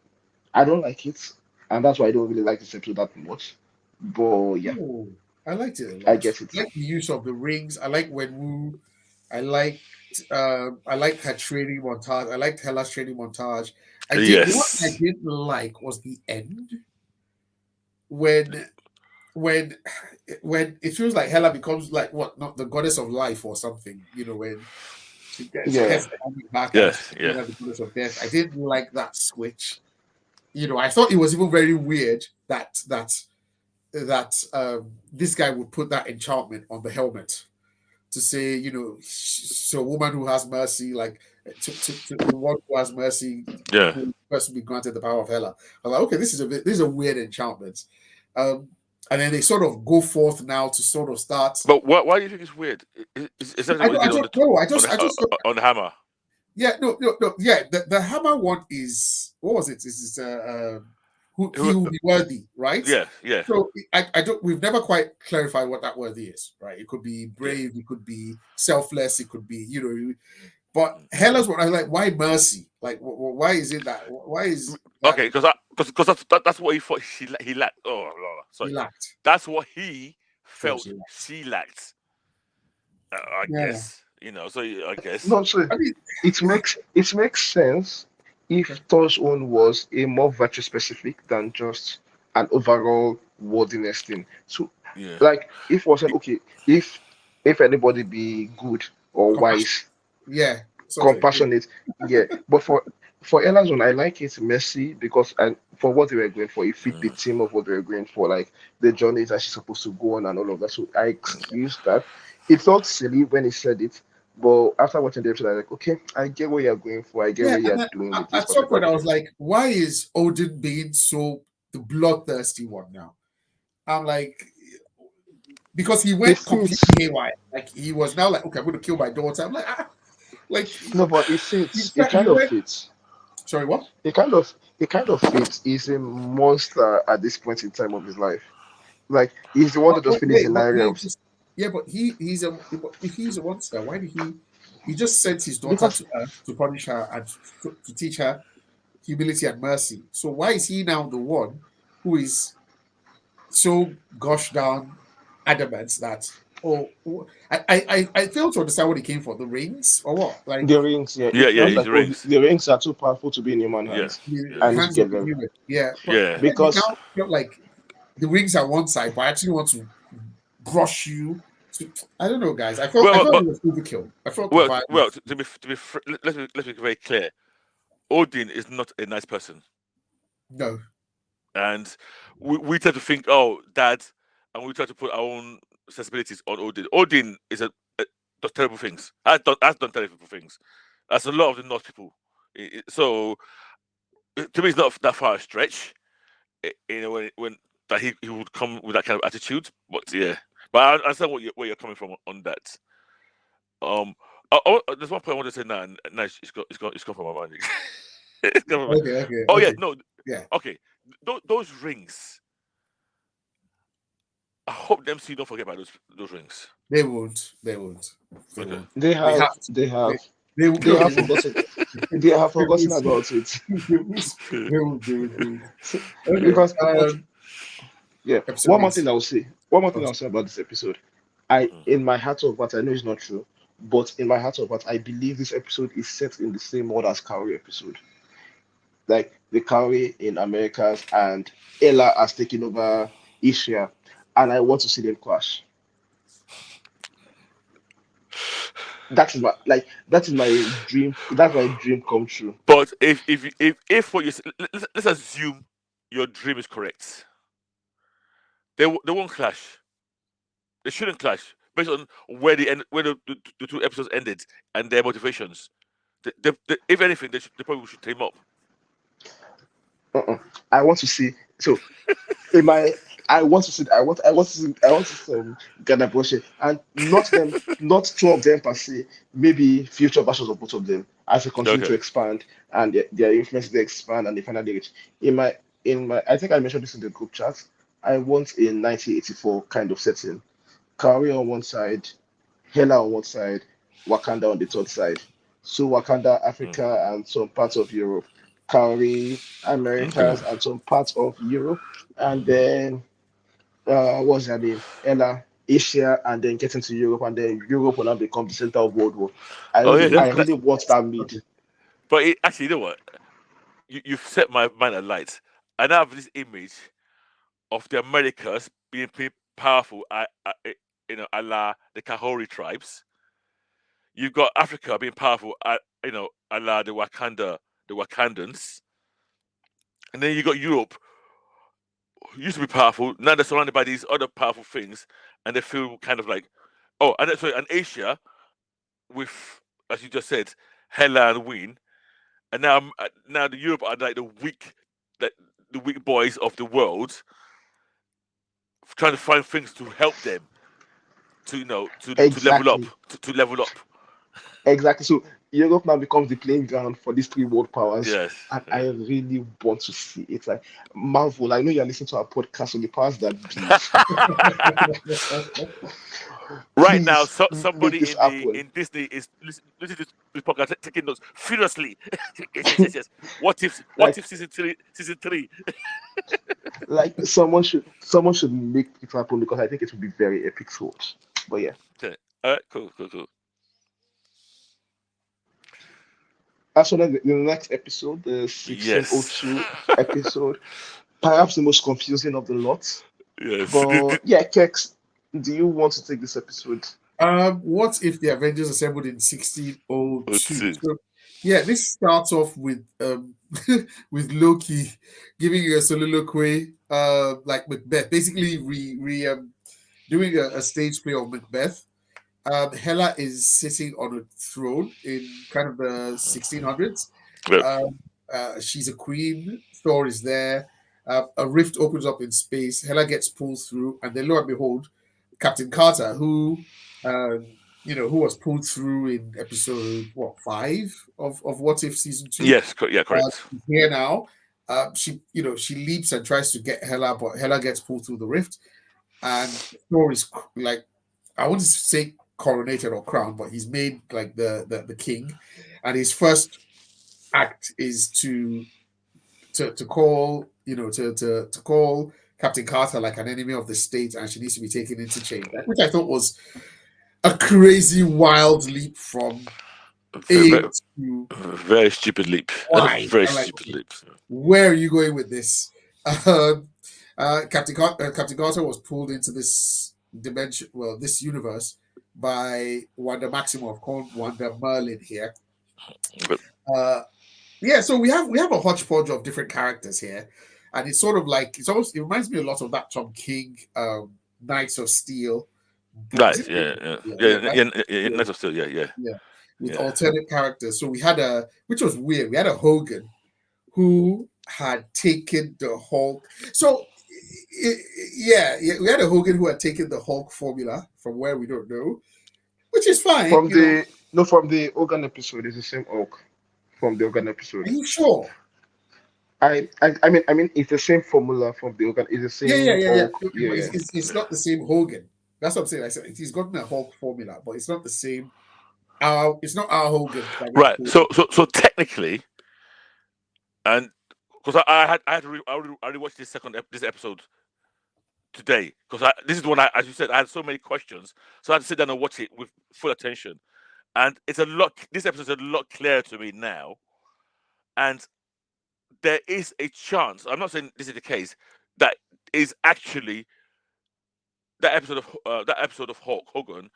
I don't like it, and that's why I don't really like this episode that much. But yeah, Oh, I liked it a I lot. get it. I like the use of the rings. I like when Wu. I liked her training montage. I liked Hella's training montage. The one I Yes. didn't like was the end when when when it feels like Hela becomes like what, not the goddess of life or something. When she gets Yeah, the army back and Yes. she's Yeah. the goddess of death. I didn't like that switch. I thought it was even very weird that this guy would put that enchantment on the helmet. to say, so a woman who has mercy, like to the one who has mercy, Yeah. who first be granted the power of Hela. I'm like, okay, this is a weird enchantment. And then they sort of go forth now to sort of start. But why do you think it's weird? Is exactly what he I did on don't know. the on the hammer. Yeah, no. Yeah, the hammer one is, what was it? Is it he will be worthy, right? Yeah. So I don't. We've never quite clarified what that worthy is, right? It could be brave, it could be selfless, it could be But Hela's what I like. Why mercy? Like, why is it that? Why is that? Okay, because that's what he thought he lacked. Oh, sorry. He lacked. That's what he Feels felt he lacked. she lacked. I Yeah. guess So I guess. No, so I mean, it makes sense if Thor's own was a more virtue specific than just an overall worthiness thing. So, Yeah. like, if was said, okay, if anybody be good or compassion. wise, Yeah. Something. Yeah. compassionate, yeah. But for Ella's one, I like it messy because and for what they were going for, it fit the theme of what they were going for, like the journey that she's supposed to go on and all of that. So I excused that. It felt silly when he said it, but after watching the episode, I was like, okay, I get what you're going for. I get Yeah, what and you're then doing with this at some particular point I was thing. like, why is Odin being so the bloodthirsty one now? I'm like, because he It went fits. completely haywire. Like he was now like, okay, I'm going to kill my daughter. I'm like, like No, but it he, fits. It he kind of went. fits. Sorry, what? It kind of fits. He's a monster at this point in time of his life. Like he's the one that just finished Wait, the but nine wait, realms. yeah, but he's a if he's a monster, why did he just sent his daughter Because to earth to punish her and to teach her humility and mercy. So why is he now the one who is so gosh darn adamant that I fail to understand what he came for, the rings or what? Like the rings, yeah, Yeah, it yeah. felt His like, oh, rings. the rings are too powerful to be in human Yeah, hands. yeah, I the need to hands of get the them. human. Yeah. But yeah. then he Because now felt like the rings are one side, but I actually want to brush you. I don't know, guys. I Well, felt but it was overkill. I felt the well. violence. Let's be very clear. Odin is not a nice person, No. and we tend to think, oh, dad, and we try to put our own sensibilities on Odin. Odin does terrible things. Has done terrible things. That's a lot of the North people. So to me, it's not that far a stretch. When that he would come with that kind of attitude. But yeah, but I understand where you're coming from on that. There's one point I want to say now, and now it's gone from my mind. It's gone from my- Oh yeah, Okay. no, Yeah. okay, those rings. I hope the MC don't forget about those rings. They won't. They won't. They Okay. won't. they They have have to. they They have they they no, they have won't. forgotten they have They forgotten won't. about it. They won't. They won't. They won't. They won't. Okay. Because okay, yeah, Episode one more eight. thing I'll say about this episode. I in my heart of heart, I know it's not true, but in my heart of heart, I believe this episode is set in the same world as Kaori episode. Like the Kaori in Americas and Ella has taken over Asia, and I want to see them clash. That is my dream. That's my dream come true. But if what you let's assume your dream is correct, they won't clash. They shouldn't clash based on where the two episodes ended and their motivations. If anything, they probably should team up. Uh-uh. I want to see. So in my, I want to see. I want to see some Ghana bullshit, and not two of them per se. Maybe future versions of both of them as they continue Okay. to expand and their influence they expand and they finally reach. In my, I think I mentioned this in the group chat. I want a 1984 kind of setting. Kaori on one side, Hela on one side, Wakanda on the third side. So Wakanda, Mm. Africa, and some parts of Europe. Kaori, Okay. Americas, and some parts of Europe. And then, what's her name? Ella, Asia, and then getting to Europe. And then Europe will now become the center of World War. I Oh yeah, really, I really want that mid. but actually, you know what? You've set my mind alight. I now have this image of the Americas being powerful, a la the Kahori tribes. You've got Africa being powerful, a la the Wakandans, and then you got Europe, who used to be powerful. Now they're surrounded by these other powerful things, and they feel kind of like Oh, and sorry, and Asia with, as you just said, Hela and Ween, and now the Europe are like the weak boys of the world, trying to find things to help them to to level up, Exactly. to level up. Exactly. So Europe now becomes the playing ground for these three world powers. Yes, And I yeah. really want to see it. Like Marvel, I know you're listening to our podcast on the powers that be. Right now, Please make somebody this happen. in Disney is listening to this podcast, taking notes furiously. Yes. What Like if season 3? someone should make it happen because I think it would be very epic to watch. But yeah. Okay. All right, cool. As for the next episode, the Yes. 1602 episode, perhaps the most confusing of the lot. Yes. But yeah, Kex, do you want to take this episode? What if the Avengers assembled in 1602? Two. So, yeah, this starts off with with Loki giving you a soliloquy, like Macbeth, basically doing a stage play of Macbeth. Hela is sitting on a throne in kind of the 1600s. Yeah. She's a queen. Thor is there. A rift opens up in space. Hela gets pulled through, and then lo and behold, Captain Carter, who who was pulled through in episode 5 of What If season 2. Yes. Yeah. Correct. Here now, she leaps and tries to get Hela, but Hela gets pulled through the rift, and Thor is like, I want to say coronated or crowned, but he's made like the king, and his first act is to call to call Captain Carter like an enemy of the state, and she needs to be taken into chains, which I thought was a crazy wild leap from Very, A to very stupid leap. That's a Y. very I'm like, stupid leap. where are you going with this? Captain Carter was pulled into this dimension, this universe, by Wanda Maximoff, called Wanda Merlin here. So we have a hodgepodge of different characters here, and it's sort of like it reminds me a lot of that Tom King Knights of Steel. Right. Is it- Yeah. Knights of Steel. Yeah. with alternate characters. So we had which was weird. We had a Hogan who had taken the Hulk. So we had a Hogan who had taken the Hulk formula from where we don't know, which is fine. From the Organ episode, it's the same Hulk from the Organ episode. Are you sure? I mean, it's the same formula from the Organ. It's the same Hulk. Yeah. It's not the same Hogan. That's what I'm saying. I said he's gotten a Hulk formula, but it's not the same. It's not our Hogan. Right. So technically, and because I rewatched this episode today, because this is the one as you said, I had so many questions, so I had to sit down and watch it with full attention, and it's a lot. This episode is a lot clearer to me now, and there is a chance. I'm not saying this is the case. That is actually that episode of Hulk Hogan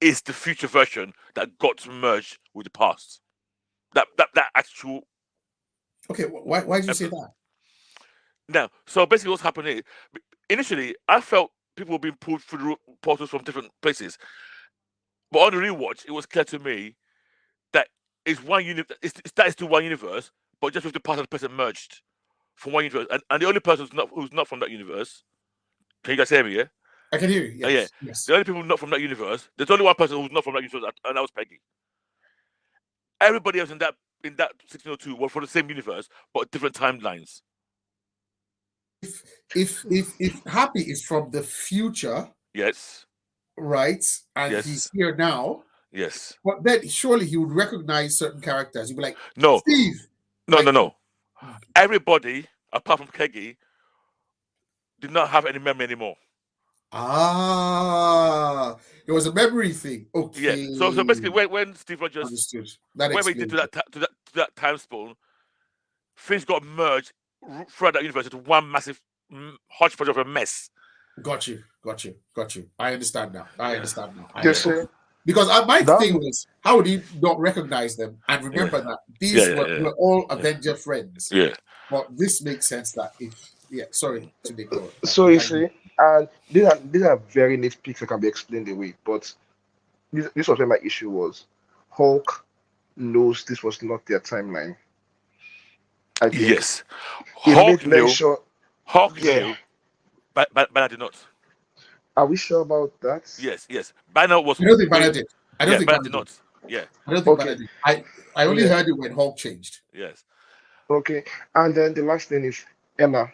is the future version that got merged with the past. That actual. Okay, why did you say that? Now, so basically, what's happened is, initially, I felt people were being pulled through portals from different places, but on the rewatch, it was clear to me that it's one unit. That is still one universe, but just with the past and the present merged from one universe, and the only person who's not from that universe. Can you guys hear me? Yeah. I can hear you. Yes. Yes. The only people not from that universe. There's only one person who's not from that universe, and that was Peggy. Everybody else in that 1602 were from the same universe, but different timelines. If Happy is from the future, Yes. right, and Yes. he's here now, Yes. but then surely he would recognize certain characters. He'd be like, No. Steve. No. Everybody apart from Peggy did not have any memory anymore. It was a memory thing. Okay. Yeah. So basically, when Steve Rogers understood when we did to that time spawn, things got merged throughout that universe into one massive hodgepodge of a mess. Got you. I understand now. Because my thing was, how would he not recognize them and remember that these were all Avenger friends? Yeah. But this makes sense that sorry to make So you see, and these are very nitpicks that can be explained away. But this was where my issue was. Hulk knows this was not their timeline. I think Yes, he Hawk made knew. mention. Hawk Yeah, knew, but I did not. are we sure about that? Yes, yes. Banner was I don't think Banner way. did. I don't Yeah, think Banner Banner did did. not. Yeah, I don't think Banner Okay, did. I only yeah, heard it when Hulk changed. yes. okay. And then the last thing is Ella.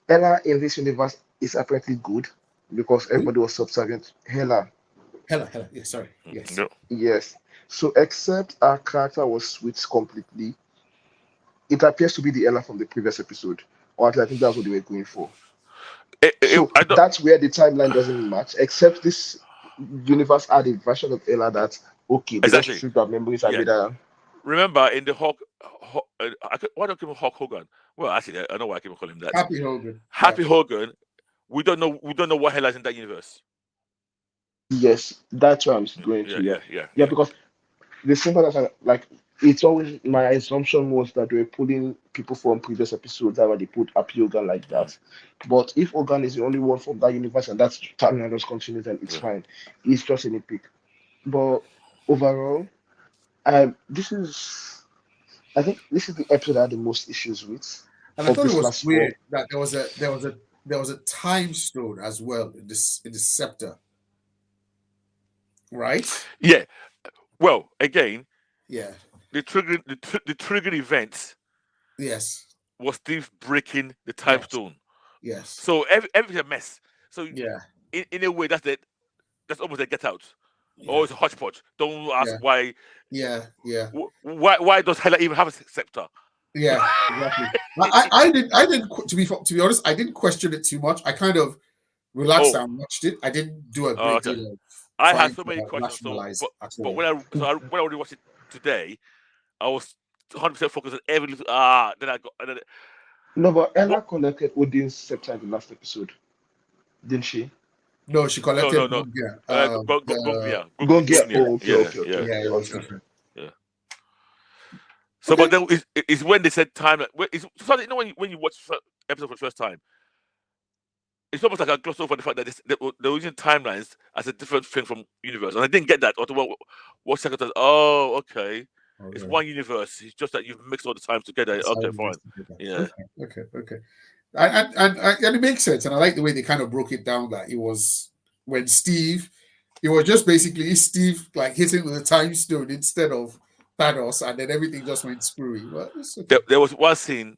Ella in this universe is apparently good because Who? everybody was subservient. Hela, Hella. Yeah, sorry. Yes. No. yes. So except our character was switched completely, it appears to be the Ella from the previous episode, or at least I think that's what they were going for. So I don't that's where the timeline doesn't match. Except this universe had a version of Ella that okay, they just exactly. stripped our memories and Yeah. made her. Remember in the why don't I call him Hulk Hogan? Well, actually, I know why I can call him that. Happy Hogan. Yeah. Happy Hogan. We don't know. We don't know what hell is in that universe. Yes, that's what I'm going Yeah, to. Yeah, yeah, yeah, yeah, yeah. because the simple as like it's always my assumption was that they were pulling people from previous episodes. That's why they put Happy Hogan like Mm, that. But if Hogan is the only one from that universe and that's timeline just continues, then it's yeah. fine. It's just a nitpick. But overall, this is I think this is the episode I had the most issues with And I of thought it this was last four. weird that there was a time stone as well in the scepter, right? Yeah. Well, again, Yeah. the triggering event Yes. was Steve breaking the time Yes. stone. Yes. So everything's a mess. So Yeah. in a way, that's it. That's almost a get out. Yeah. Or it's a hodgepodge. Don't ask Yeah. why. Yeah. Yeah. Why does Hela even have a scepter? Yeah. Exactly. To be honest, I didn't question it too much. I kind of relaxed Oh, and watched it. I didn't do a great okay. deal of I had trying so to many questions. rationalize at But all. when I rewatched it today, I was 100% focused on every little Then I got and then No, but what? Ella collected Odin's scepter in the last episode, didn't she? No, she No collected no. Gungia. The Gongbia, Gongia. Gungnir. Oh, okay, Yeah okay, okay, yeah Yeah, okay, it was okay. different. yeah. So, but Okay. then it's when they said time. So you know when you watch episode for the first time, it's almost like I glossed over the fact that they're using timelines as a different thing from universe, and I didn't get that. Or what second? Oh, okay, it's Okay. one universe. It's just that you've mixed all the times together. That's how Okay, it fine. makes together. Yeah, Okay. And it makes sense. And I like the way they kind of broke it down that it was when Steve, it was just basically Steve like hitting with a time stone instead of Thanos, and then everything just went screwy. Well, it's okay. there was one scene,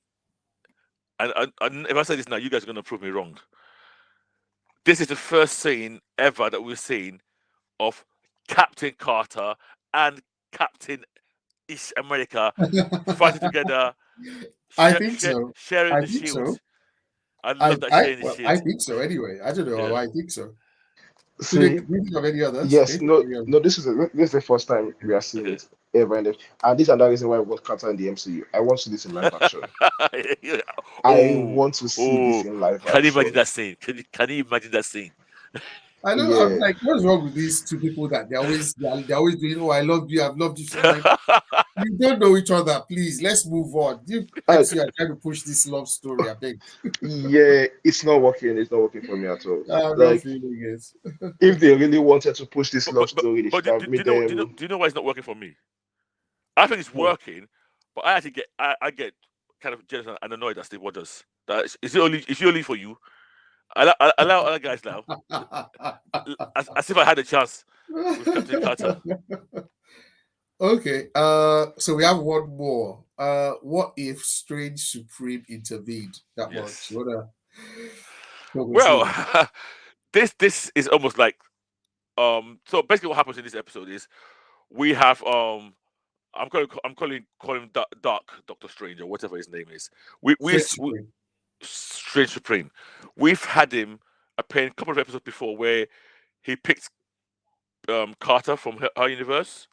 and if I say this now, you guys are gonna prove me wrong. This is the first scene ever that we've seen of Captain Carter and Captain East America fighting together, I think so. sharing I the think shield. so. I love that sharing the I shield. think so anyway. I don't know Yeah. why I think so. Do See, you think of any others? Can yes, you think of no, any others? no. This is the first time we are seeing Okay. it ever, and this is another reason why I want Carter in the MCU. I want to see this in live action. Yeah. I Oh, want to see this oh! in live Can you imagine action. that scene? Can you imagine that scene? I don't know. I'm Yeah, like, what's wrong with these two people that they're always doing? Oh, I love you. I've loved you. I'm like, you don't know each other. Please, let's move on. You uh, MC are trying to push this love story. I beg. yeah. It's not working. It's not working for me at all. I'm not Like, feeling it. if they really wanted to push this but love story, they but should have do made you know them. do you know why it's not working for me? I think it's Oh. working, but I actually I get kind of jealous and annoyed at Steve Rogers. That is it only for you? I allow other guys now, as if I had a chance with Captain Carter. Okay. So we have one more. What if Strange Supreme intervened that much? Yes. You wanna talk us through that? Well, this is almost like So basically, what happens in this episode is we have I'm calling him Dark Doctor Strange or whatever his name is. Strange Supreme. Strange Supreme. We've had him appear in a couple of episodes before where he picked Carter from her universe,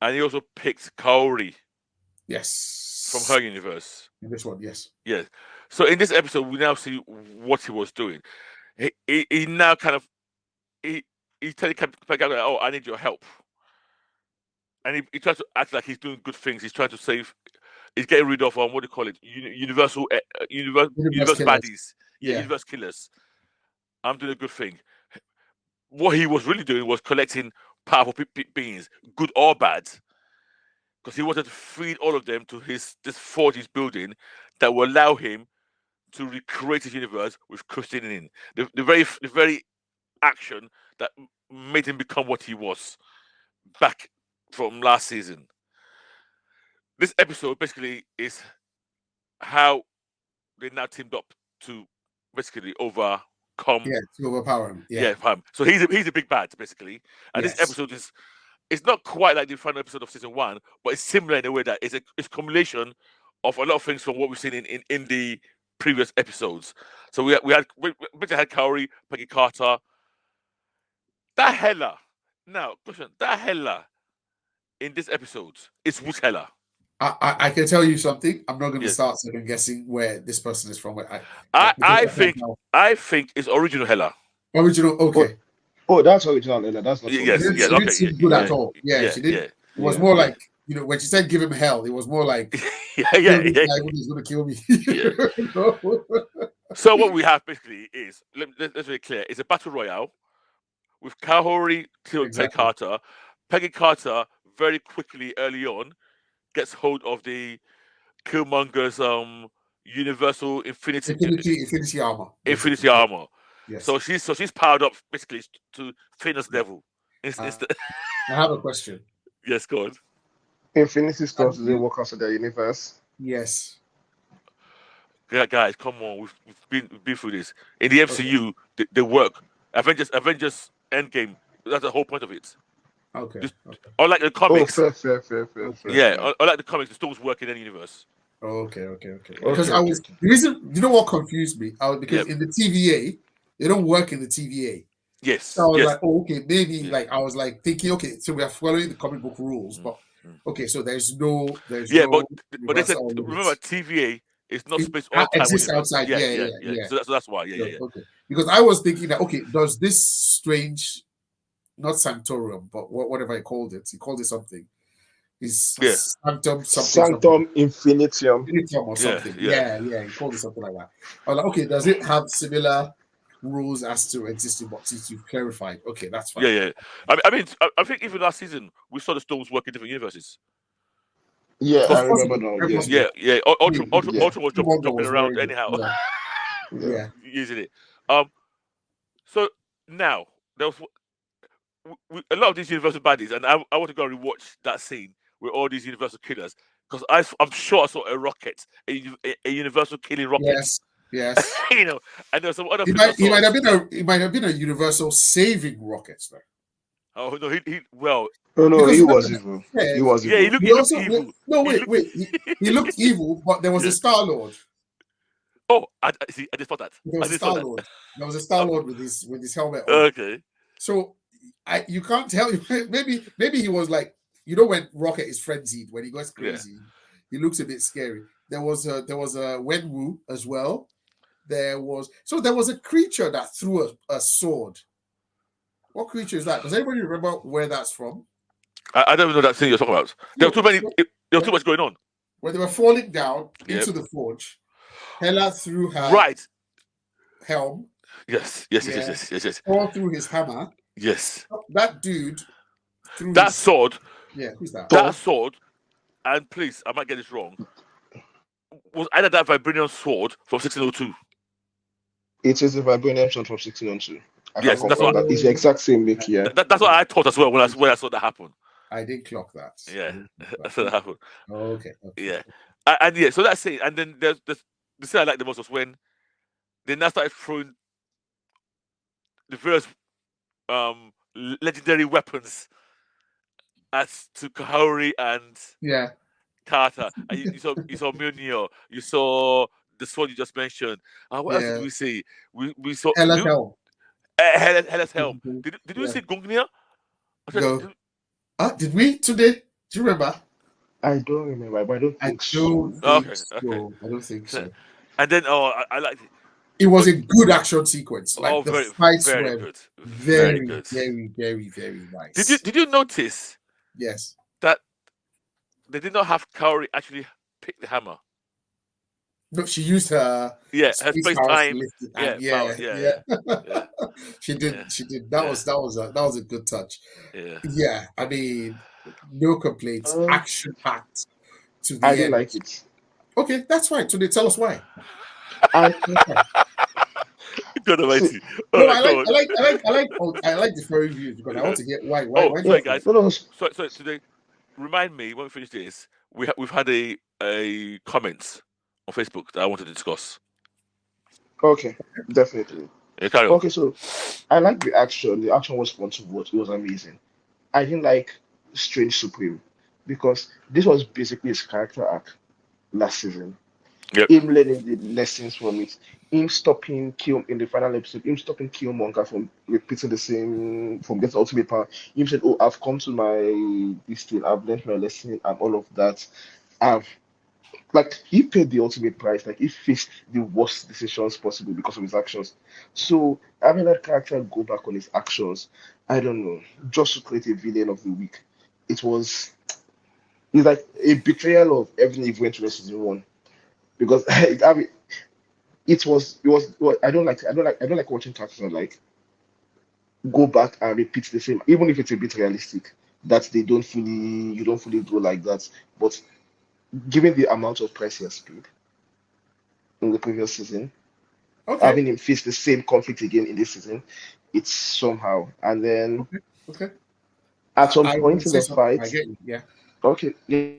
and he also picked Kaori from Yes. her universe. In this one, yes. Yes. So in this episode, we now see what he was doing. He now kind of he telling Captain Carter, "Oh, I need your help," and he tries to act like he's doing good things. He's trying to save. He's getting rid of what do you call it? Universe Universe Killers. baddies. Yeah, Yeah. universe killers. I'm doing a good thing. What he was really doing was collecting powerful beings, good or bad, because he wanted to feed all of them to this forge he's building that will allow him to recreate his universe with Christine in the very action that made him become what he was back from last season. This episode basically is how they now teamed up to basically overcome. To overpower him. Yeah. So he's a big bad basically, and this episode is. It's not quite like the final episode of season 1, but it's similar in a way that it's a combination of a lot of things from what we've seen in the previous episodes. So we had Kaori, Peggy Carter, that Hella. Now, question: that Hella in this episode is which Hella? I can tell you something. I'm not going to start second guessing where this person is from. I think it's original Hella. Original, okay. Oh, that's original Hella. That's not. Yes, she didn't seem good at all. She did. It was more like, when she said "give him hell," it was more like, yeah. He's going to kill me. So what we have basically is let's be clear: it's a battle royale with Kaori killed Peggy Carter. Peggy Carter very quickly early on gets hold of the Killmonger's universal infinity armor. Infinity armor. Yes. So she's powered up basically to Thanos level. I have a question. Yes, go on. Infinity Stones, do they work outside their universe? Yes. Yeah, guys, come on. We've been through this. In the MCU, they work. Avengers Endgame. That's the whole point of it. Okay. Unlike the comics. Oh, fair. Yeah, unlike the comics, the stones work in any universe. Okay. Because the reason, you know what confused me? Because in the TVA, they don't work in the TVA. Yes. So I was like, okay, maybe I was like thinking, okay, so we are following the comic book rules, but okay, so there's no but they said, remember, TVA is not space or time. Exists outside. Yeah. So that's why. Yeah. Okay. Because I was thinking that, okay, does this strange, not Sanctorium, but whatever he called it something. Is Sanctum Infinitium or something. Yeah, he called it something like that. I was like, okay, does it have similar rules as to existing boxes? You've clarified. Okay, that's fine. Yeah. I think even last season we saw the stones work in different universes. Yeah, I remember now. Yeah. Ultra was jumping around anyhow. Yeah. Using it. So now there was a lot of these universal baddies, and I want to go and rewatch that scene with all these universal killers, because I'm sure I saw a rocket, a universal killing rocket. Yes. And there's some other. It might have been a universal saving rocket, though. Oh no, he was evil. He was evil. Yeah, he looked evil. No, wait. He looked evil, but there was a Star-Lord. Oh, I just thought that. There was a Star-Lord. There was a Star-Lord with his helmet on. Okay. So you can't tell. Maybe he was like, when Rocket is frenzied, when he goes crazy, he looks a bit scary. There was a Wenwu as well. There was a creature that threw a sword. What creature is that? Does anybody remember where that's from? I don't know that thing you're talking about. There were too many. There was too much going on. When they were falling down into the forge, Hela threw her helm. Yes. Thor threw his hammer. Yes. That dude threw that sword. Yeah, who's that? That sword, and please, I might get this wrong, was either that vibranium sword from 1602. It is a vibranium sword from 1602. Yes, that's what. It's the exact same make. Yeah, that's what I thought as well when I saw that happen. I did clock that. Yeah, I saw that happen. Oh, okay. Yeah, and so that's it. And then there's the thing I like the most was when they now started throwing the various legendary weapons as to Kaori and Carter. And you saw Mjolnir, you saw the sword you just mentioned. What else did we see? We saw Hela's helm. Hela's helm. Did we see Gungnir? No. Did we today? Do you remember? I don't remember, but I don't think so. Okay. I don't think so. And then I liked it. It was a good action sequence. Like the fights very were good. Very good. Very, very nice. Did you notice? Yes. That they did not have Kaori actually pick the hammer. No, she used her Yeah, her space space powers to time. lift it, Yeah, and power. Yeah, yeah, she yeah, did. She did. That yeah, was that was a good touch. yeah. Yeah, I mean, no complaints. Um, Action packed to I the didn't end. like it. Okay, that's fine. So they tell us why. I That's fine. God see. Almighty. All No, right, go on. I like different views because I want Yeah. to hear why. Oh, Why do No, you sorry, think? guys. no, no. So today, remind me when we finish this. We've had a comment on Facebook that I want to discuss. Okay, definitely. Yeah, carry on. Okay, so I like the action. The action was fun to watch. It was amazing. I didn't like Strange Supreme because this was basically his character arc last season. Yep. Him learning the lessons from it. Him stopping Kill in the final episode. Him stopping Killmonger from repeating the same from getting ultimate power. Him said, "Oh, I've come to my this thing. I've learned my lesson and all of that. I've like he paid the ultimate price. Like he faced the worst decisions possible because of his actions. So having that character go back on his actions, I don't know, just to create a villain of the week, it was it's like a betrayal of everything he went through in season one. Because I mean, I don't like watching characters like go back and repeat the same, even if it's a bit realistic. That they don't fully you don't fully go like that. But given the amount of price he has paid in the previous season, Okay, having him face the same conflict again in this season, it's somehow. And then okay, okay. at some I will point in say the something. I fight, get you. Yeah. okay, yeah,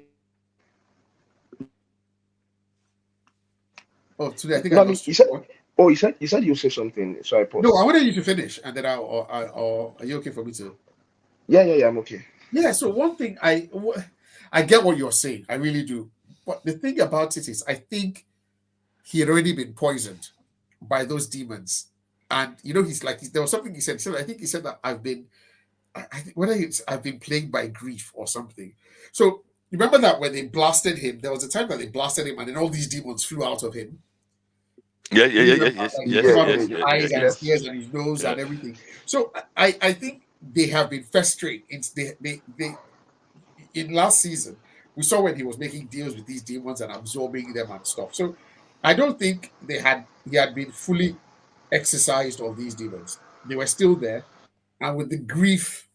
Oh, today I think I no, I mean, lost you you. said, Go on. oh, you said you say something, so I No, I paused. wanted you to finish, and then or are you okay for me to? Yeah, yeah, yeah, I'm okay. Yeah. So one thing I get what you're saying. I really do. But the thing about it is, I think he had already been poisoned by those demons, and he's like there was something he said. He said I think he said that I've been I think whether it's I've been plagued by grief or something. So remember that when they blasted him, there was a time that they blasted him, and then all these demons flew out of him. Yeah, yeah, Do you yeah, yeah, remember? yes, Like they yes, came Yeah, out of yeah, yes, his yeah, yeah, yeah, eyes and yeah, his yes. ears and his nose yeah. and everything. So I think they have been festering. It's they in last season we saw when he was making deals with these demons and absorbing them and stuff. So I don't think he had been fully exercised of these demons. They were still there, and with the grief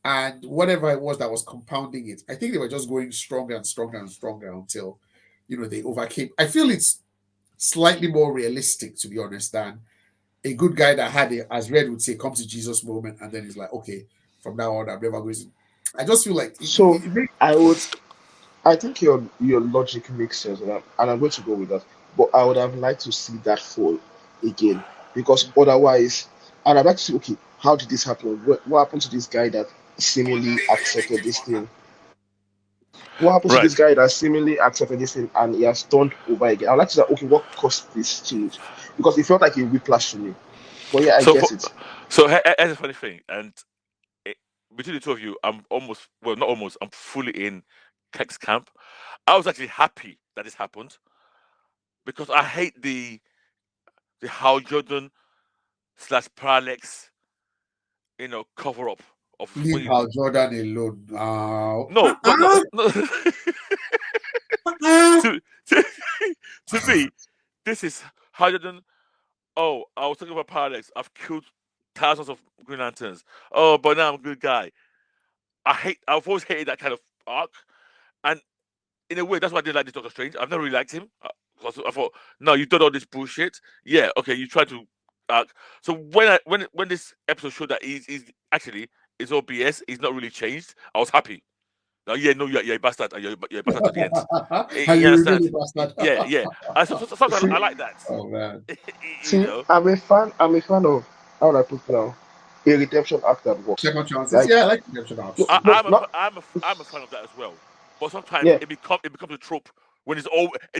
and whatever it was that was compounding it, I think they were just going stronger and stronger and stronger until they overcame. I feel it's slightly more realistic, to be honest, than a good guy that had it, as Red would say, come to Jesus moment, and then he's like, okay, from now on, I'm never going to. I just feel like So it makes I would, I think your logic makes sense, and I'm going to go with that. But I would have liked to see that fall again because otherwise, and I'd like to see, okay, how did this happen? What happened to this guy that seemingly accepted this thing? What happens to Right. this guy that seemingly accepted this thing and he has turned over again? I'd like to say, okay, what caused this change? Because it felt like a whiplash to me. But yeah, I So, get it. here's a funny thing, and it, between the two of you, I'm almost, well, not almost, I'm fully in Keck's camp. I was actually happy that this happened because I hate the Hal Jordan slash Parallax, cover up of when leave you Hal Jordan alone now. no, not no, no. to, to to me, this is Hal Jordan. Oh, I was talking about Parallax. I've killed thousands of Green Lanterns. Oh, but now I'm a good guy. I've always hated that kind of arc, and in a way, that's why I didn't like this Doctor Strange. I've never really liked him. 'Cause I thought, no, you did all this bullshit. Yeah, okay, you tried to. So when this episode showed that he's actually it's all BS. He's not really changed. I was happy. Yeah, no, you're a bastard, and you're a bastard to the end. And You you remain understand? a bastard. Yeah, yeah. Sometimes See, I like that. Oh man. You see, know. I'm a fan of how would I put it now? A redemption arc that works. Second chances. Like Yeah, I like redemption no, arcs. no, not I'm a fan of that as well. But sometimes yeah. it becomes a trope when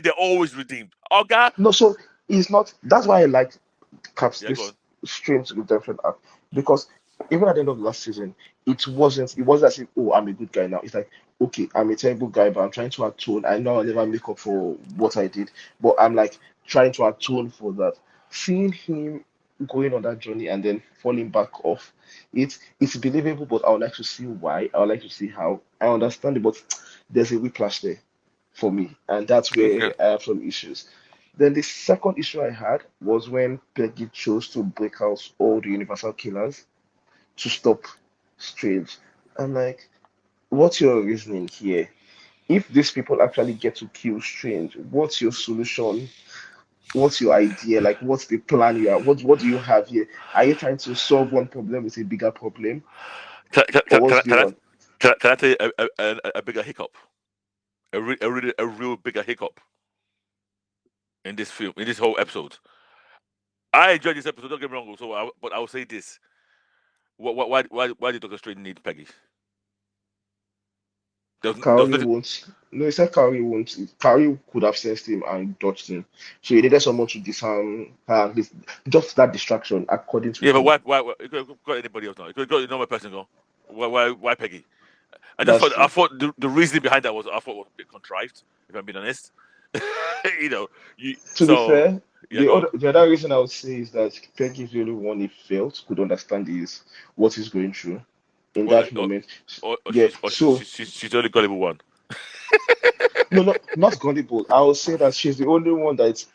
they're always redeemed. Oh God, No, so it's not. That's why I like Caps yeah, go this on. strange redemption arc because even at the end of the last season, it wasn't as if, oh, I'm a good guy now. It's like, okay, I'm a terrible guy, but I'm trying to atone. I know I'll never make up for what I did, but I'm like trying to atone for that. Seeing him going on that journey and then falling back off, it's believable, but I would like to see why. I would like to see how. I understand it, but there's a whiplash there for me, and that's Okay. where I have some issues. Then the second issue I had was when Peggy chose to break out all the Universal killers to stop Strange. I'm like, what's your reasoning here? If these people actually get to kill Strange, what's your solution? What's your idea? Like, what's the plan you are? What do you have here? Are you trying to solve one problem with a bigger problem, Can, can, or can, what's can, going on? can I tell you a bigger hiccup? A real bigger hiccup in this film, in this whole episode. I enjoyed this episode. Don't get me wrong. But I will say this: why did Doctor Strange need Peggy? There was Kaori nothing. won't. No, he said Kaori won't. Kaori could have sensed him and dodged him. So he needed someone to disarm her, at least just that distraction, according to Yeah, but him. why you could have got anybody else now? You could have got a normal person. Go. Why Peggy? That's I true. thought the reasoning behind that was I thought was a bit contrived. If I'm being honest, you know, you To be so fair, yeah, go on. the other reason I would say is that Peggy is the only one he felt could understand is what he's going through in Or, that or, moment. or Yeah. So she's the only gullible one. no, no, not gullible. I would say that she's the only one that's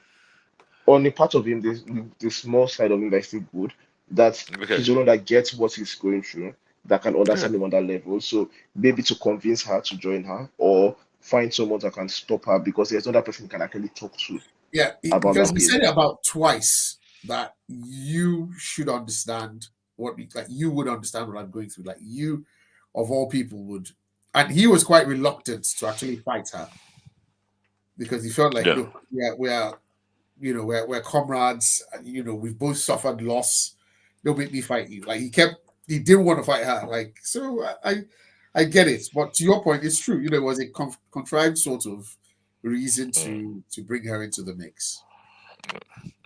on the part of him, the small side of him that is still good, that Okay, she's the one that gets what he's going through, that can yeah, understand him on that level. So maybe to convince her to join her or find someone that can stop her because there's another person he can actually talk to Yeah, about because that he pain. said it about twice that you should understand like you would understand what I'm going through. Like you, of all people, would. And he was quite reluctant to actually fight her because he felt like, yeah. look, we're comrades. We've both suffered loss. Don't make me fight you. Like he didn't want to fight her. Like so, I get it. But to your point, it's true. It was a contrived sort of reason Mm. to bring her into the mix.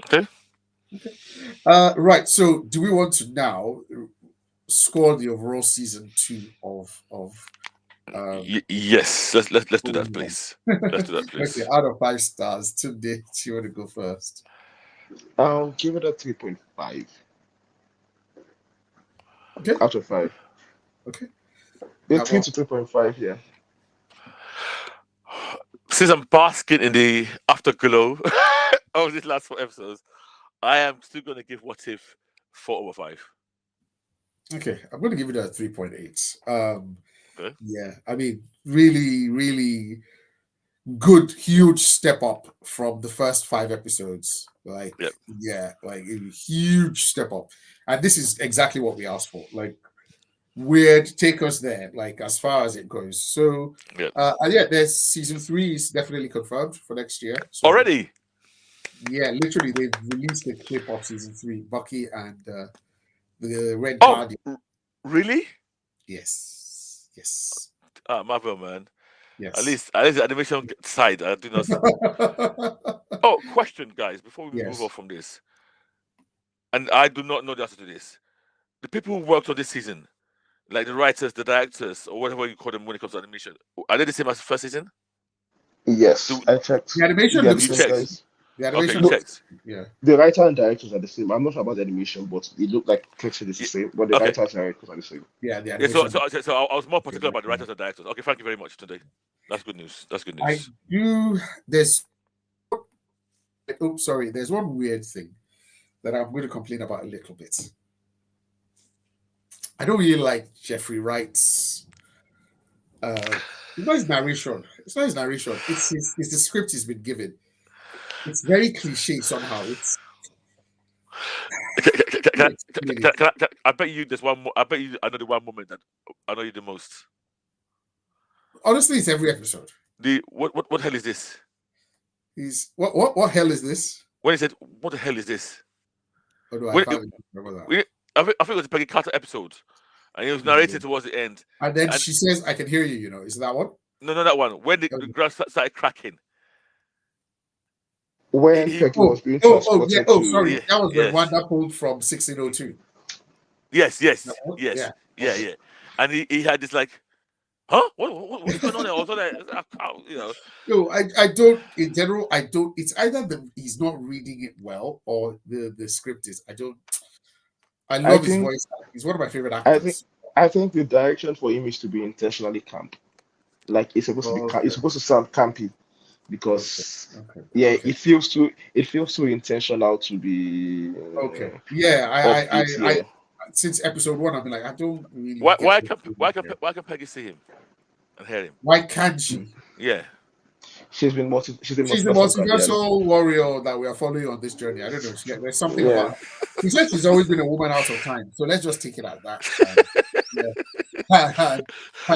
Okay. Okay. Right. So, do we want to now score the overall season 2 of Yes, let's do that, Obi-Wan? please. Let's do that, Okay. please. Out of 5 stars, today, do you want to go first? I'll give it a 3.5 Okay. out of 5. Okay. A 3 Well, to 3.5, yeah. Since I'm basking in the afterglow of these last 4 episodes, I am still going to give What If 4/5. okay. I'm going to give it a 3.8. Okay. Yeah. I mean, really, really good, huge step up from the first 5 episodes. Like, Yep. yeah, like a huge step up. And this is exactly what we asked for. Like, weird, take us there, like as far as it goes. So, Yep. and yeah, there's season 3 is definitely confirmed for next year. So, Already. yeah, literally, they've released a clip of season 3, Bucky and the Red Oh, Guardian. really? Yes, yes, Marvel, man. At yes. least the animation side, I do not. Oh, question, guys, before we move on Yes. from this, and I do not know the answer to this. The people who worked on this season, like the writers, the directors, or whatever you call them when it comes to animation, are they the same as the first season? Yes, Do I checked. The animation They are the looks you the same checked? same. guys. The Okay, you animation No, looks checked. yeah. the writer and directors are the same. I'm not sure about the animation, but it looked like texture is the Yeah, same. But the okay. writers and directors are the same. Yeah, the Yeah, so animation so looks so I was more particular about the exactly. writers and directors. Okay, thank you very much today. That's good news. That's good I news. do there's one weird thing that I'm going to complain about a little bit. I don't really like Jeffrey Wright's it's not his narration. It's not his narration. It's the script he's been given. It's very cliche somehow. It's Can, how to explain it. I bet you there's one more. I bet you I know the one moment that I know you the most. Honestly, it's every episode. The what hell is this? He's what hell is this? When he said, "What the hell is this?" Oh no, I When can't remember that. I think it was a Peggy Carter episode, and he was narrating No. towards the end. And then And she says, "I can hear you." Is that one? no, not that one. When the Oh, ground started cracking, When Peggy was oh, being yeah. transported Oh, to, sorry. yeah, That was when yes, Wanda pulled from 1602. yes, That yes, one? yes, Yeah. yeah, Okay. yeah, and he had this like, huh? What's going on there? I was like, No, I don't. In general, I don't. It's either he's not reading it well or the script is. I don't. I I love his think, voice. He's one of my favorite I think, actors. I think the direction for him is to be intentionally camp. Like it's supposed to be, Okay. it's supposed to sound campy. because Okay. it feels too intentional to be Okay. Yeah, upbeat. I Yeah, since episode 1, I've been like, I don't really Why get why the can feeling why can here. why can Peggy see him and hear him? Why can't she? Yeah. she's been She's the multiversal guardian. multiversal warrior that we are following on this journey. I don't know. There's something Yeah, about her. She said she's always been a woman out of time. So let's just take it at that. Yeah.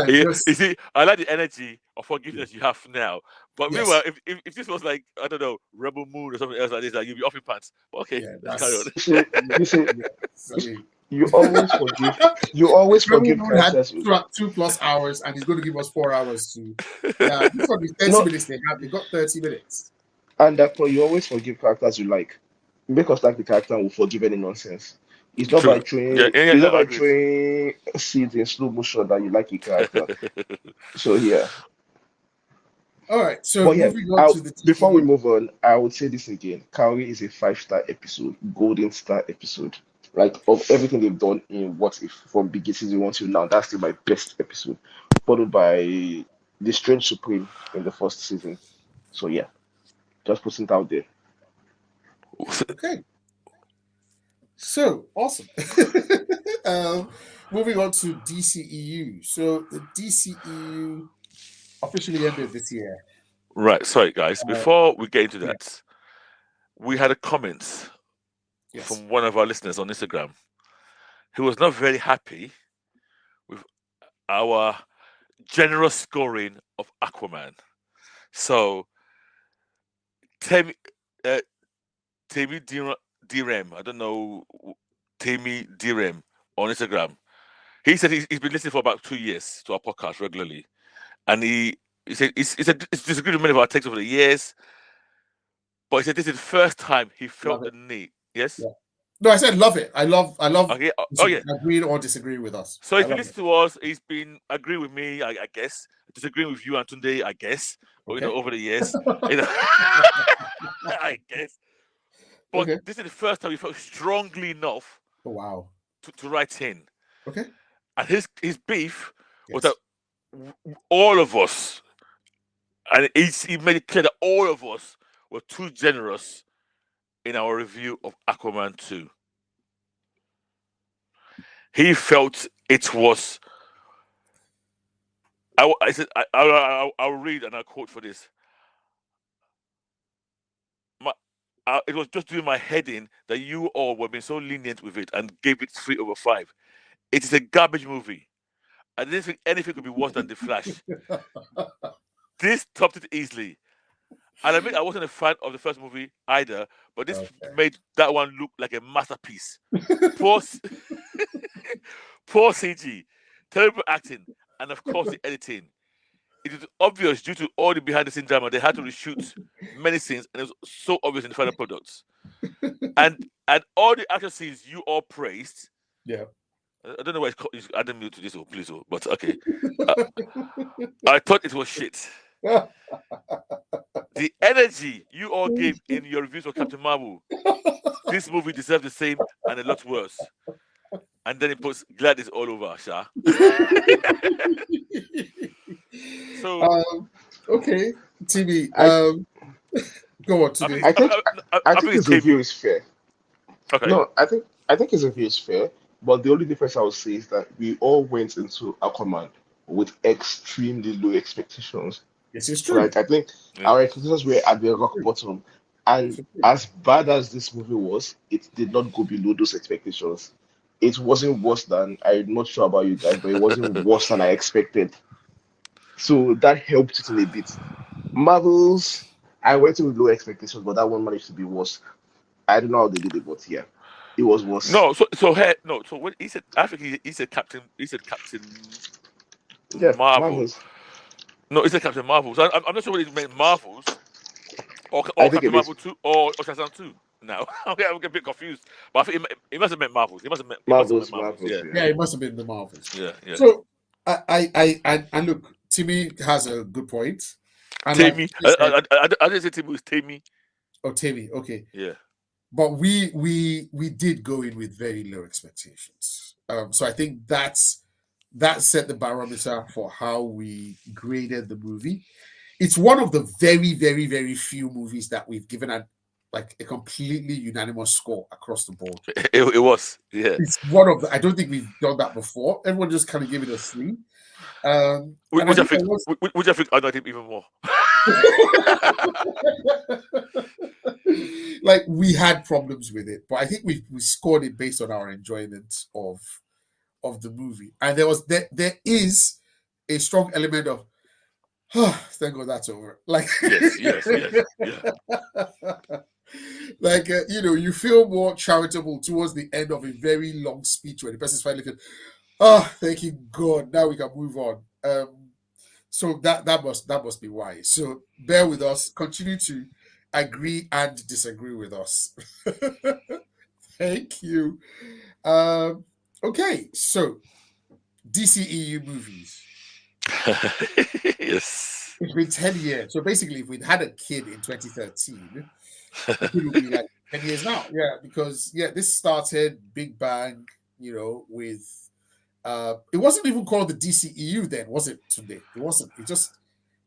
You Just see, I like the energy of yeah. forgiveness you have now. But meanwhile, Yes. if this was like, I don't know, Rebel Moon or something else like this, like you'd be off your pants. But okay, Yeah. let's carry on. That's see, you see, yes. I mean, you always Rebel forgive Moon had characters. 2+ hours, and he's going to give us 4 hours to. Yeah, this one is 30 No, minutes. They have. They got 30 minutes. and that point, you always forgive characters you like. Make us like the character and will forgive any nonsense. True. It's not I by agree. throwing seeds in slow motion that you like a character. So yeah. All right. So But yeah, moving on to the before we TV. move on, I would say this again. Kaori is a 5-star episode, golden star episode. Like of everything they've done in What If from beginning season 1 to now, that's still my best episode. Followed by The Strange Supreme in the first season. So yeah, just putting it out there. Okay. So awesome. um, moving on to DCEU. So the DCEU officially ended this year. Right, sorry guys. Uh, Before we get into yeah. that, we had a comment Yes. from one of our listeners on Instagram who was not very happy with our generous scoring of Aquaman. So Temi, uh, Temi Direm, I don't know, Temi Direm on Instagram. He said he's been listening for about 2 years to our podcast regularly, and he said he's disagreed with many of our takes over the years, but he said this is the first time he Love felt the it. need. Yes. Yeah. No, I said love it. I love Okay. Oh yeah. agreeing or disagreeing with us. So I if you love it. listen to us, he's been agreeing with me, I guess, disagreeing with you and Tunde, I guess, but Okay. over the years, you know, I guess. But Okay. this is the first time he felt strongly enough Oh, wow. to write in, Okay. and his beef was that Yes. all of us, and he made it clear that all of us were too generous in our review of Aquaman 2. He felt it was. I said I'll read and I'll quote for this. It was just doing my head in that you all were being so lenient with it and gave it 3/5. It is a garbage movie. I didn't think anything could be worse than The Flash. This topped it easily. And I admit I wasn't a fan of the first movie either, but this Okay. made that one look like a masterpiece. Poor, poor CG, terrible acting, and of course the editing. It is obvious due to all the behind the scenes drama, they had to reshoot many scenes, and it was so obvious in the final product. And all the action scenes you all praised. Yeah. I don't know why it's adding me to this, please, but okay. Uh, I thought it was shit. The energy you all gave in your reviews for Captain Marvel, this movie deserves the same and a lot worse. And then it puts glad it's all over, Sha. So Okay, TV. I Go on I today. think I think I I think think it's his review Tammy. is fair. Okay. No, I think his review is fair, but the only difference I would say is that we all went into Aquaman with extremely low expectations. This is true. Like I think Yeah. our expectations were at the rock bottom, and This is true. as bad as this movie was, it did not go below those expectations. It wasn't worse than I'm not sure about you guys, but it wasn't worse than I expected. So that helped it in a bit. Marvels, I went in with low expectations, but that one managed to be worse. I don't know how they did it, but yeah, it was worse. No, no. So when he said, I think he said Captain. He said Captain Yeah, Marvel. Marvels. No, he said Captain Marvel. So I'm not sure what he meant, Marvels I or think Captain it is Marvel 2 or Shazam 2. Now I'm a bit confused, but I think he must have meant Marvels. He must have meant Marvels, Marvels. Marvels. Yeah, Yeah. Yeah, it must have been the Marvels. yeah. So and look, Timmy has a good point. And like Tammy. you said, I didn't say Tammy was Tammy. oh Timmy, okay. Yeah. But we did go in with very low expectations. So I think that set the barometer for how we graded the movie. it's one of the very, very, very few movies that we've given a completely unanimous score across the board. It was, yeah. It's one of the. I don't think we've done that before. Everyone just kind of gave it a 3. Which I think, which I think I like him even more. Like, we had problems with it, but I think we scored it based on our enjoyment of the movie, and there is a strong element of, thank God that's over. Like, yes, yeah. Like, you feel more charitable towards the end of a very long speech where the person's finally feeling, thank you God, now we can move on. So that must be why. So bear with us, continue to agree and disagree with us. Thank you. Okay, so DCEU movies. Yes. It's been 10 years. So basically, if we'd had a kid in 2013, it would be like 10 years now. Yeah, because this started Big Bang, with it wasn't even called the DCEU then, was it, today? It wasn't.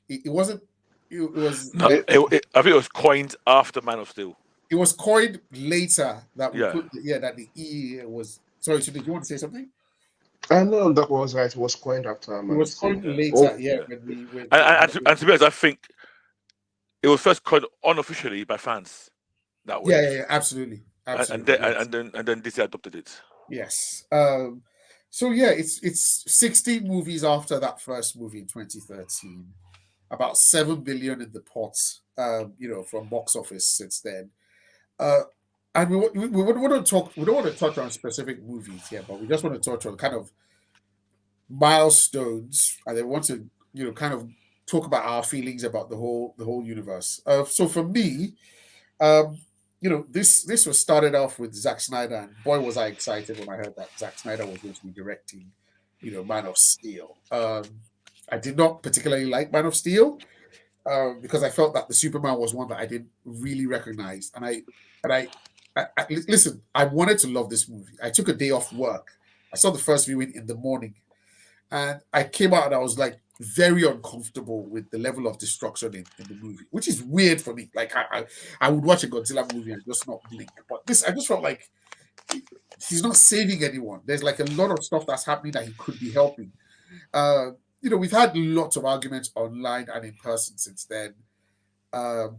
It wasn't. It was. No, I think it was coined after Man of Steel. It was coined later that we Yeah. put that the E was. Sorry, so did you want to say something? I know that was right. It was coined after It Man of was Steel. coined later, Oh, yeah. And to be honest, I think it was first coined unofficially by fans that way. Yeah, absolutely. And Yes. then DC adopted it. Yes. So it's 60 movies after that first movie in 2013. About 7 billion in the pot, from box office since then. And we want to talk. We don't want to touch on specific movies here, but we just want to touch on kind of milestones, and then want to kind of talk about our feelings about the whole universe. So for me, this was started off with Zack Snyder, and boy was I excited when I heard that Zack Snyder was going to be directing, Man of Steel. I did not particularly like Man of Steel because I felt that the Superman was one that I didn't really recognize, and I listen. I wanted to love this movie. I took a day off work. I saw the first viewing in the morning, and I came out and I was like very uncomfortable with the level of destruction in the movie, which is weird for me. Like, I would watch a Godzilla movie and just not blink, but this, I just felt like he's not saving anyone. There's like a lot of stuff that's happening that he could be helping. We've had lots of arguments online and in person since then. And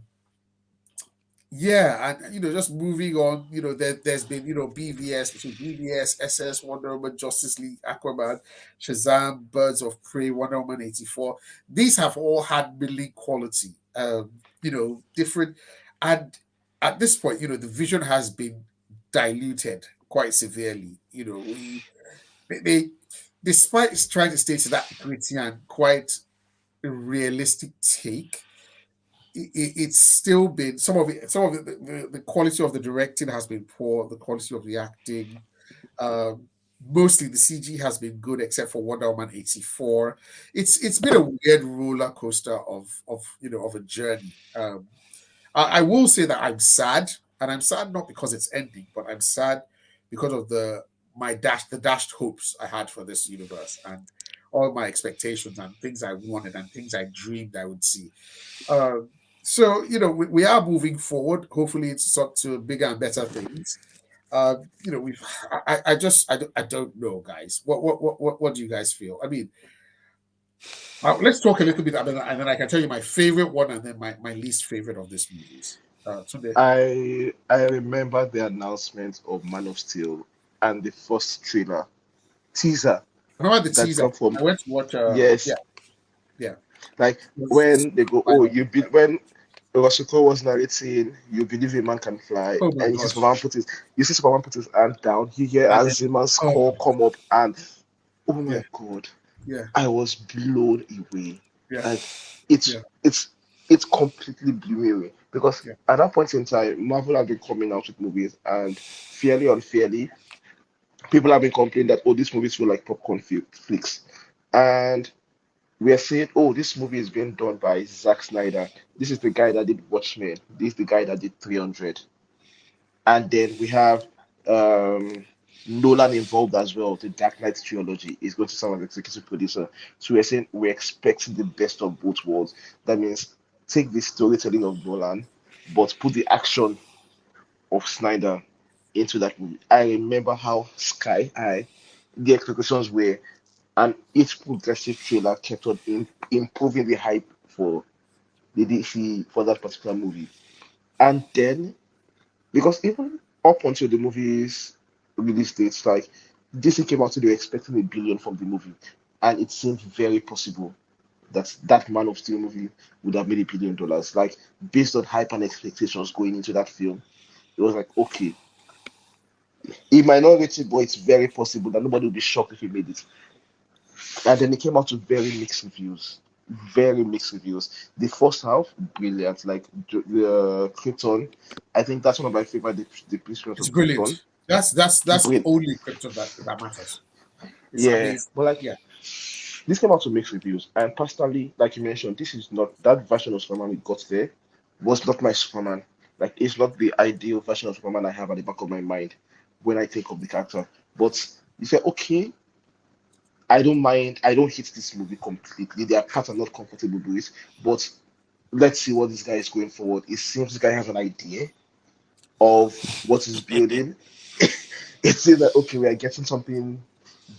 just moving on, there's been BVS, between BVS, SS, Wonder Woman, Justice League, Aquaman, Shazam, Birds of Prey, Wonder Woman 84. These have all had middling quality, different, and at this point, the vision has been diluted quite severely. They despite trying to stay to that gritty and quite realistic take, it's still been some of the quality of the directing has been poor, the quality of the acting, mostly the CG has been good except for Wonder Woman 84. It's been a weird roller coaster of a journey. I will say that I'm sad, and I'm sad not because it's ending, but I'm sad because of the dashed hopes I had for this universe and all my expectations and things I wanted and things I dreamed I would see. So we are moving forward. Hopefully, it's up to bigger and better things. I don't know, guys. What do you guys feel? I mean, let's talk a little bit, and then I can tell you my favorite one and then my least favorite of these movies. I remember the announcement of Man of Steel and the first trailer teaser. I remember the that teaser. come from I went to watch. yes, Yeah. like when they go, oh, when Rosiko was narrating, you believe a man can fly, Oh my and gosh. you see Superman put his hand down, you hear And Aziman's call come up, and oh my Yeah. God, Yeah. I was blown away. Yeah. Like it's completely blew me away because Yeah. at that point in time, Marvel had been coming out with movies, and fairly unfairly, people have been complaining that, oh, these movies feel like popcorn flicks, and we are saying, oh, this movie is being done by Zack Snyder. This is the guy that did Watchmen. This is the guy that did 300. And then we have um Nolan involved as well. The Dark Knight trilogy is going to serve as executive producer. So we're saying we're expecting the best of both worlds. That means take the storytelling of Nolan, but put the action of Snyder into that movie. I remember how sky high the expectations were, and each progressive trailer kept on improving the hype for the DC for that particular movie. And then, because even up until the movie's release dates, like DC came out, they were expecting 1 billion from the movie, and it seemed very possible that that Man of Steel movie would have made $1 billion. Like based on hype and expectations going into that film, it was like, okay, it might not reach it, but it's very possible that nobody will be shocked if he made it. And then it came out to very mixed reviews. Very mixed reviews. The first half, brilliant. Like the Krypton, I think that's one of my favorite depictions It's of brilliant. Krypton. That's the Brilliant. only crypto that matters. It's Yeah, amazing. but like Yeah, this came out to mixed reviews. And personally, like you mentioned, this is not that version of Superman we got there was not my Superman. Like it's not the ideal version of Superman I have at the back of my mind when I think of the character. But you say, okay, I don't mind. I don't hate this movie completely. There are parts I'm not comfortable with, but let's see what this guy is going forward. It seems this guy has an idea of what he's building. It seems that okay, we are getting something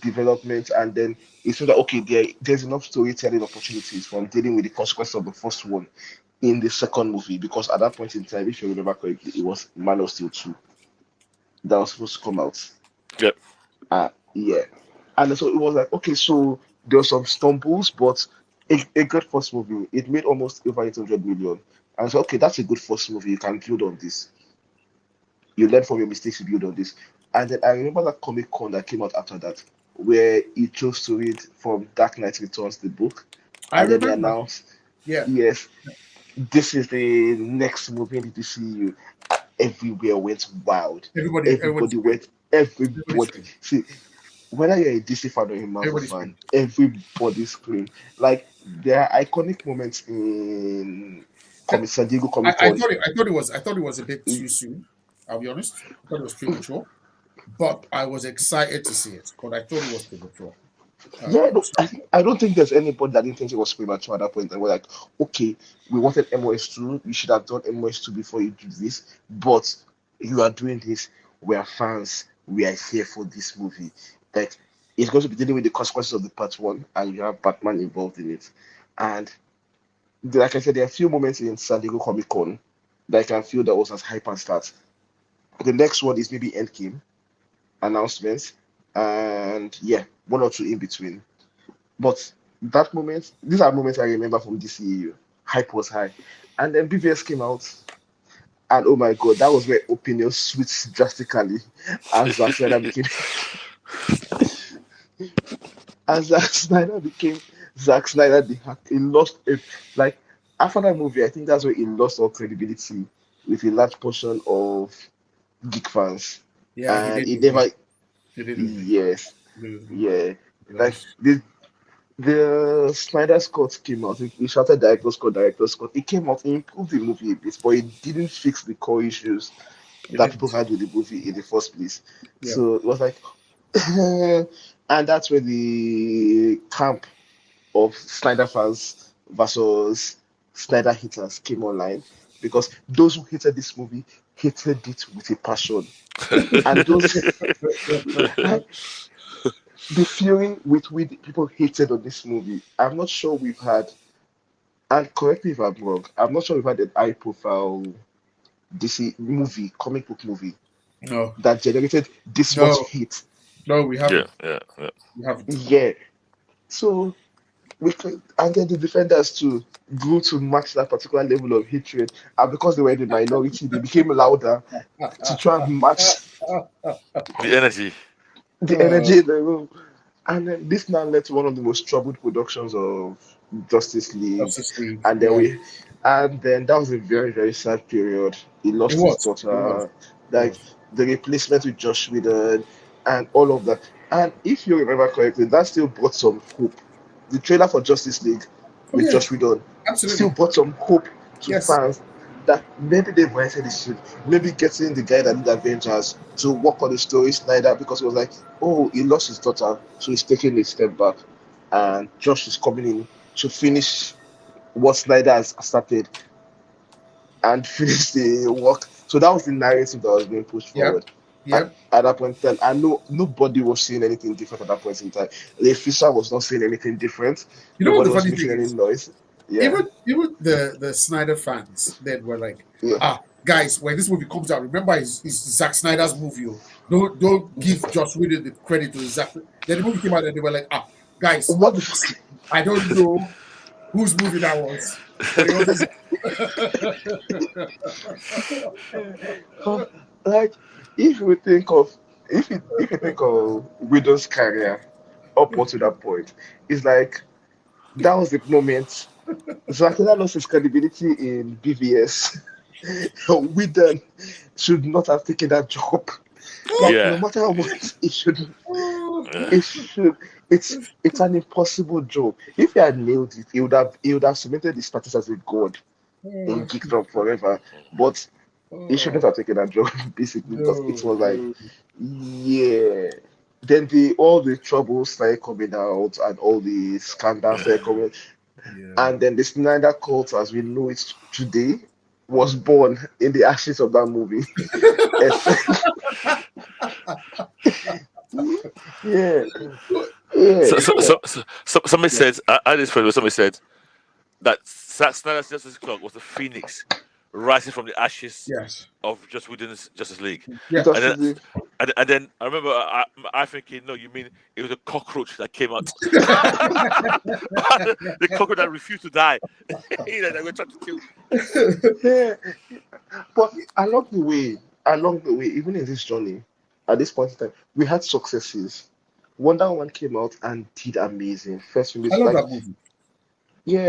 development, and then it seems that okay, there's enough storytelling opportunities from dealing with the consequences of the first one in the second movie. Because at that point in time, if you remember correctly, it was Man of Steel 2 that was supposed to come out. Yep. Yeah. And so it was like, okay, so there were some stumbles, but a good first movie. It made almost over 800 million. And so, okay, that's a good first movie. You can build on this. You learn from your mistakes, you build on this. And then I remember that Comic Con that came out after that, where he chose to read from Dark Knight Returns, the book. I And then he remember. announced, Yeah, yes, this is the next movie in the DCU. Everywhere went wild. everybody Everybody screamed. went, Everybody everybody. screamed. See, whether you're a DC fan or a Marvel Everybody fan, screamed. everybody scream. Like there are iconic moments in I, San Diego Comic I Con. thought it was a bit too soon. I'll be honest. I thought it was premature, but I was excited to see it. But I thought it was premature. Yeah, no, So I don't think there's anybody that didn't think it was premature at that point. And we're like, okay, we wanted MOS2. You should have done MOS2 before you do this. But you are doing this. We are fans. We are here for this movie. Like, it's going to be dealing with the consequences of the part one, and you have Batman involved in it. And like I said, there are a few moments in San Diego Comic Con that I can feel that was as hype and start. The next one is maybe Endgame announcements, and yeah, one or two in between. But that moment, these are moments I remember from DCEU. Hype was high. And then BVS came out, and oh my god, that was where opinions switched drastically as Zack Snyder became as Zack Snyder became Zack Snyder the hack. He lost it. Like after that movie, I think that's where he lost all credibility with a large portion of geek fans. yeah, he And did he with never me. He did with me. yes, He did with me. yeah. He Like lost. the Snyder Cut came out. He shouted director's cut, director's cut. It came out, he improved the movie a bit, but it didn't fix the core issues He that people didn't. had with the movie in the first place. Yeah. So it was like, and that's where the camp of Snyder fans versus Snyder haters came online because those who hated this movie hated it with a passion, and those the fury with which people hated on this movie. I'm not sure we've had, and correct me if I'm wrong, I'm not sure we've had an high profile DC movie, comic book movie No, that generated this much no, hate. no. We Yeah, haven't. yeah, yeah. We haven't. Yeah. So we could, and then the defenders too grew to match that particular level of hatred. And because they were in the minority, they became louder to try and match The energy. the energy in the room. And then this now led to one of the most troubled productions of Justice League. Justice League. And then Yeah. and then that was a very, very sad period. He It lost his was. It was. daughter, It like was. the replacement with Josh Whedon, and all of that. And if you remember correctly, that still brought some hope. The trailer for Justice League Oh with yeah. Josh Whedon still Absolutely. brought some hope to Yes. fans. that maybe they wanted this should maybe getting the guy that did Avengers to work on the story Snyder because it was like, oh, he lost his daughter, so he's taking a step back, and Josh is coming in to finish what Snyder has started and finish the work. So that was the narrative that was being pushed Yep. forward. Yep. At that point in time, I know nobody was seeing anything different at that point in time. The Fisher was not seeing anything different. You know what Nobody the was funny thing making any is? noise. Yeah, Even the Snyder fans then were like, yeah. guys, when this movie comes out, remember it's Zack Snyder's movie. Oh. Don't give Joss Whedon the credit to Zack. Then the movie came out and they were like, guys, What the fuck? I don't know whose movie that was, but it wasn't. Like, if you think of if you think of Widow's career up to that point, it's like that was the moment Zakina lost his credibility in BVS. Whedon should not have taken that job. Like no Yeah. matter what, Yeah. it should it's an impossible job. If he had nailed it, he would have cemented his status as a god in Geekdom forever. But he shouldn't have taken that job basically because it was like, No. yeah. Then the all the troubles started coming out and all the scandals started coming, Yeah. and then the Snyder Cult as we know it today was born in the ashes of that movie. Yeah, yeah. Somebody said, I had this friend where somebody said that Zack Snyder's Justice Clock was the phoenix rising from the ashes Yes. of just within the Justice League. Yeah. And then, Justice League. and then I remember I thinking, no, you mean it was a cockroach that came out. The cockroach that refused to die. That we're trying to kill. Yeah, but along the way, even in this journey, at this point in time, we had successes. Wonder Woman came out and did amazing. First film I is love like, that movie. yeah,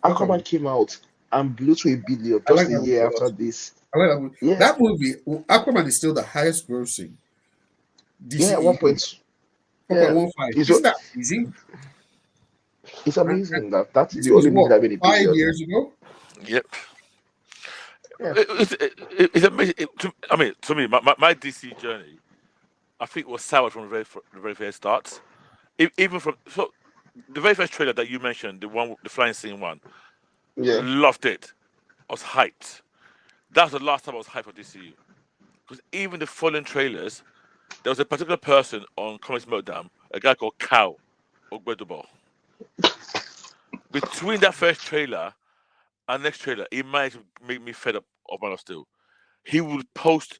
I love that Aquaman movie. came out and blew to a billion I like just a that movie year a lot. after this. I like that movie. Yeah, That movie, Aquaman is still the highest grossing yeah, one DCEU. point, yeah, 4.15. it's Isn't that amazing? it's And amazing that that's this the was only movie what, that made a 5 billion. years ago? Yep. Yeah, It's amazing. I mean, to me, my DC journey, I think was soured from the very first start. Even from the very first trailer that you mentioned, the one, the flying scene one, yeah, loved it. I was hyped. That was the last time I was hyped for DCU. Because even the following trailers, there was a particular person on Comics Meltdown, a guy called Cow Ogbedobo. Between that first trailer and next trailer, it might make me fed up of Man of Steel. He would post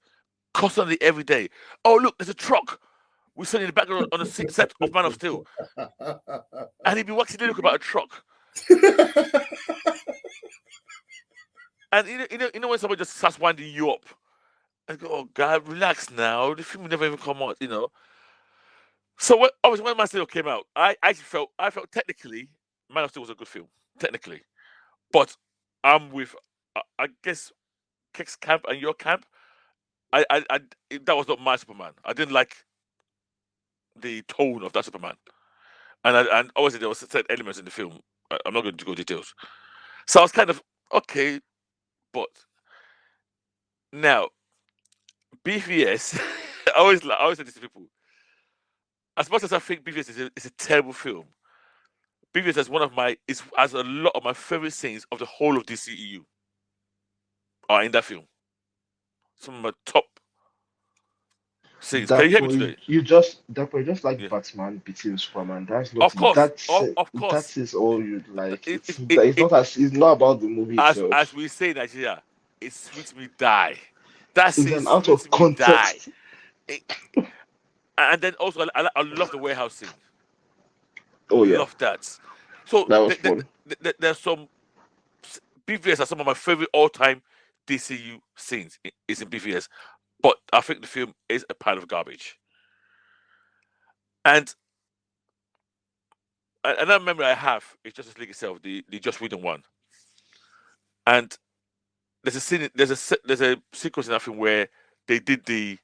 constantly every day. Oh look, there's a truck. We're sitting in the background on a set of Man of Steel, and he'd be waxing lyrical about a truck. And you know when somebody just starts winding you up, and go, "Oh God, relax now. The film will never even come out." So obviously when Man of Steel came out, I felt technically Man of Steel was a good film, technically, but I'm with I guess Keck's camp and your camp. That was not my Superman. I didn't like the tone of that Superman, and obviously there was certain elements in the film. I'm not going to go details. So I was kind of okay, but now BVS. I always say this to people. As much as I think BVS is a terrible film, BVS has a lot of my favorite scenes of the whole of DCEU are in that film. Some of my top scenes. Can you that hear me point today? that point just like Yeah. Batman beating Superman. That's not Of course, of that course. is all you'd like. It's It not as it's not about the movie as itself. we say in Nigeria, it sweets me die. That It's scene an out sweets of me die. context. It, and then also, I love the warehouse scene. Oh yeah, Love that. So that was fun. there's some BVS are some of my favorite all-time DCU scenes. Is in BVS, but I think the film is a pile of garbage. And another memory I have is Justice League itself, the Joss Whedon one. And there's a scene, there's a sequence in that film where they did the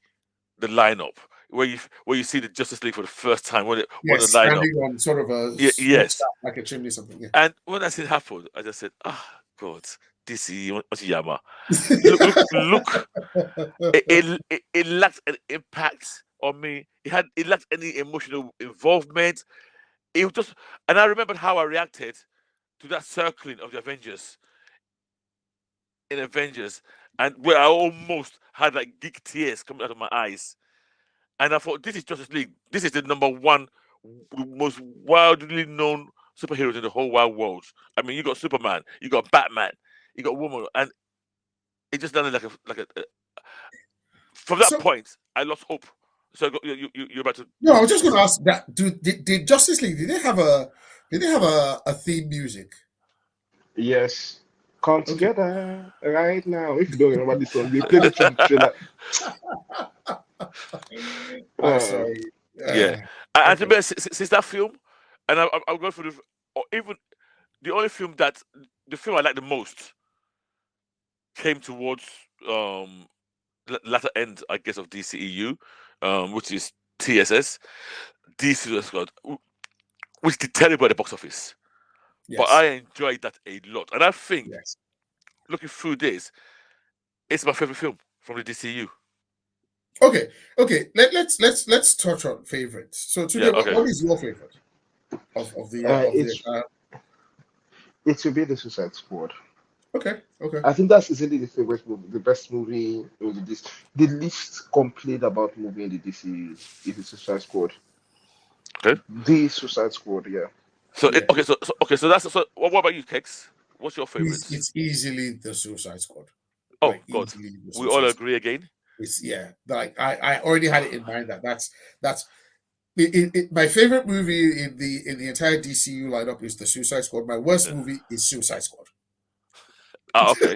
lineup where you see the Justice League for the first time when the Yes, lineup. standing on sort of a Yes. like a chimney, something. Yeah. And when that scene happened, I just said, "Ah, God, DC Yama. Look. It lacked an impact on me. It lacked any emotional involvement. It was just, and I remembered how I reacted to that circling of the Avengers in Avengers, and where I almost had like geek tears coming out of my eyes. And I thought, this is Justice League. This is the number one most wildly known superheroes in the whole wide world. I mean, you got Superman, you got Batman, you got Woman, and it just landed like a. From that So point, I lost hope. So you're about to. no, I was just going to ask that. Did Justice League? Did they have a theme music? Yes. Come Okay. together right now. If you don't remember this song, they played it from the trailer. I'm Uh, sorry. Yeah, and to Okay. be honest, since that film, and I'm going for the, or even the only film that the film I like the most came towards latter end, I guess, of DCEU, which is TSS, DC Squad, which did terrible at the box office. But Yes. I enjoyed that a lot, and I think Yes. looking through this, it's my favorite film from the DCU. Okay. Okay. Let's touch on favorites. So Yeah. today, what, Okay. what is your favorite of the of the? it's it should be the Suicide Squad. Okay. Okay. I think that's easily the favorite movie, the best movie in the DC. The least complained about movie in the DC is the Suicide Squad. Okay. The Suicide Squad, yeah. So Yeah. okay. So that's so. What about you, Kex? What's your favorites? It's easily the Suicide Squad. Oh Like God, easily the we all Suicide Squad. agree again. It's yeah. Like I already had it in mind that's my favorite movie in the entire DCU lineup is the Suicide Squad. My worst Yeah. movie is Suicide Squad. Okay.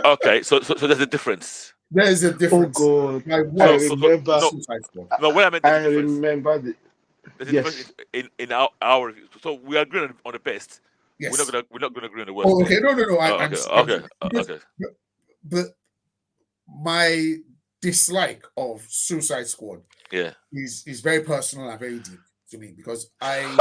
Okay. So there's a difference. There is a Oh difference. God, My I So worst remember. is no, Suicide Squad. no. When I meant there's I a difference. remember the There's a difference yes. in our. So we agree on the best. Yes. We're not gonna agree on the worst Oh, then. okay. No. Oh, I'm okay. I'm Okay. because Okay. but my dislike of Suicide Squad Yeah. is very personal and very deep to me because I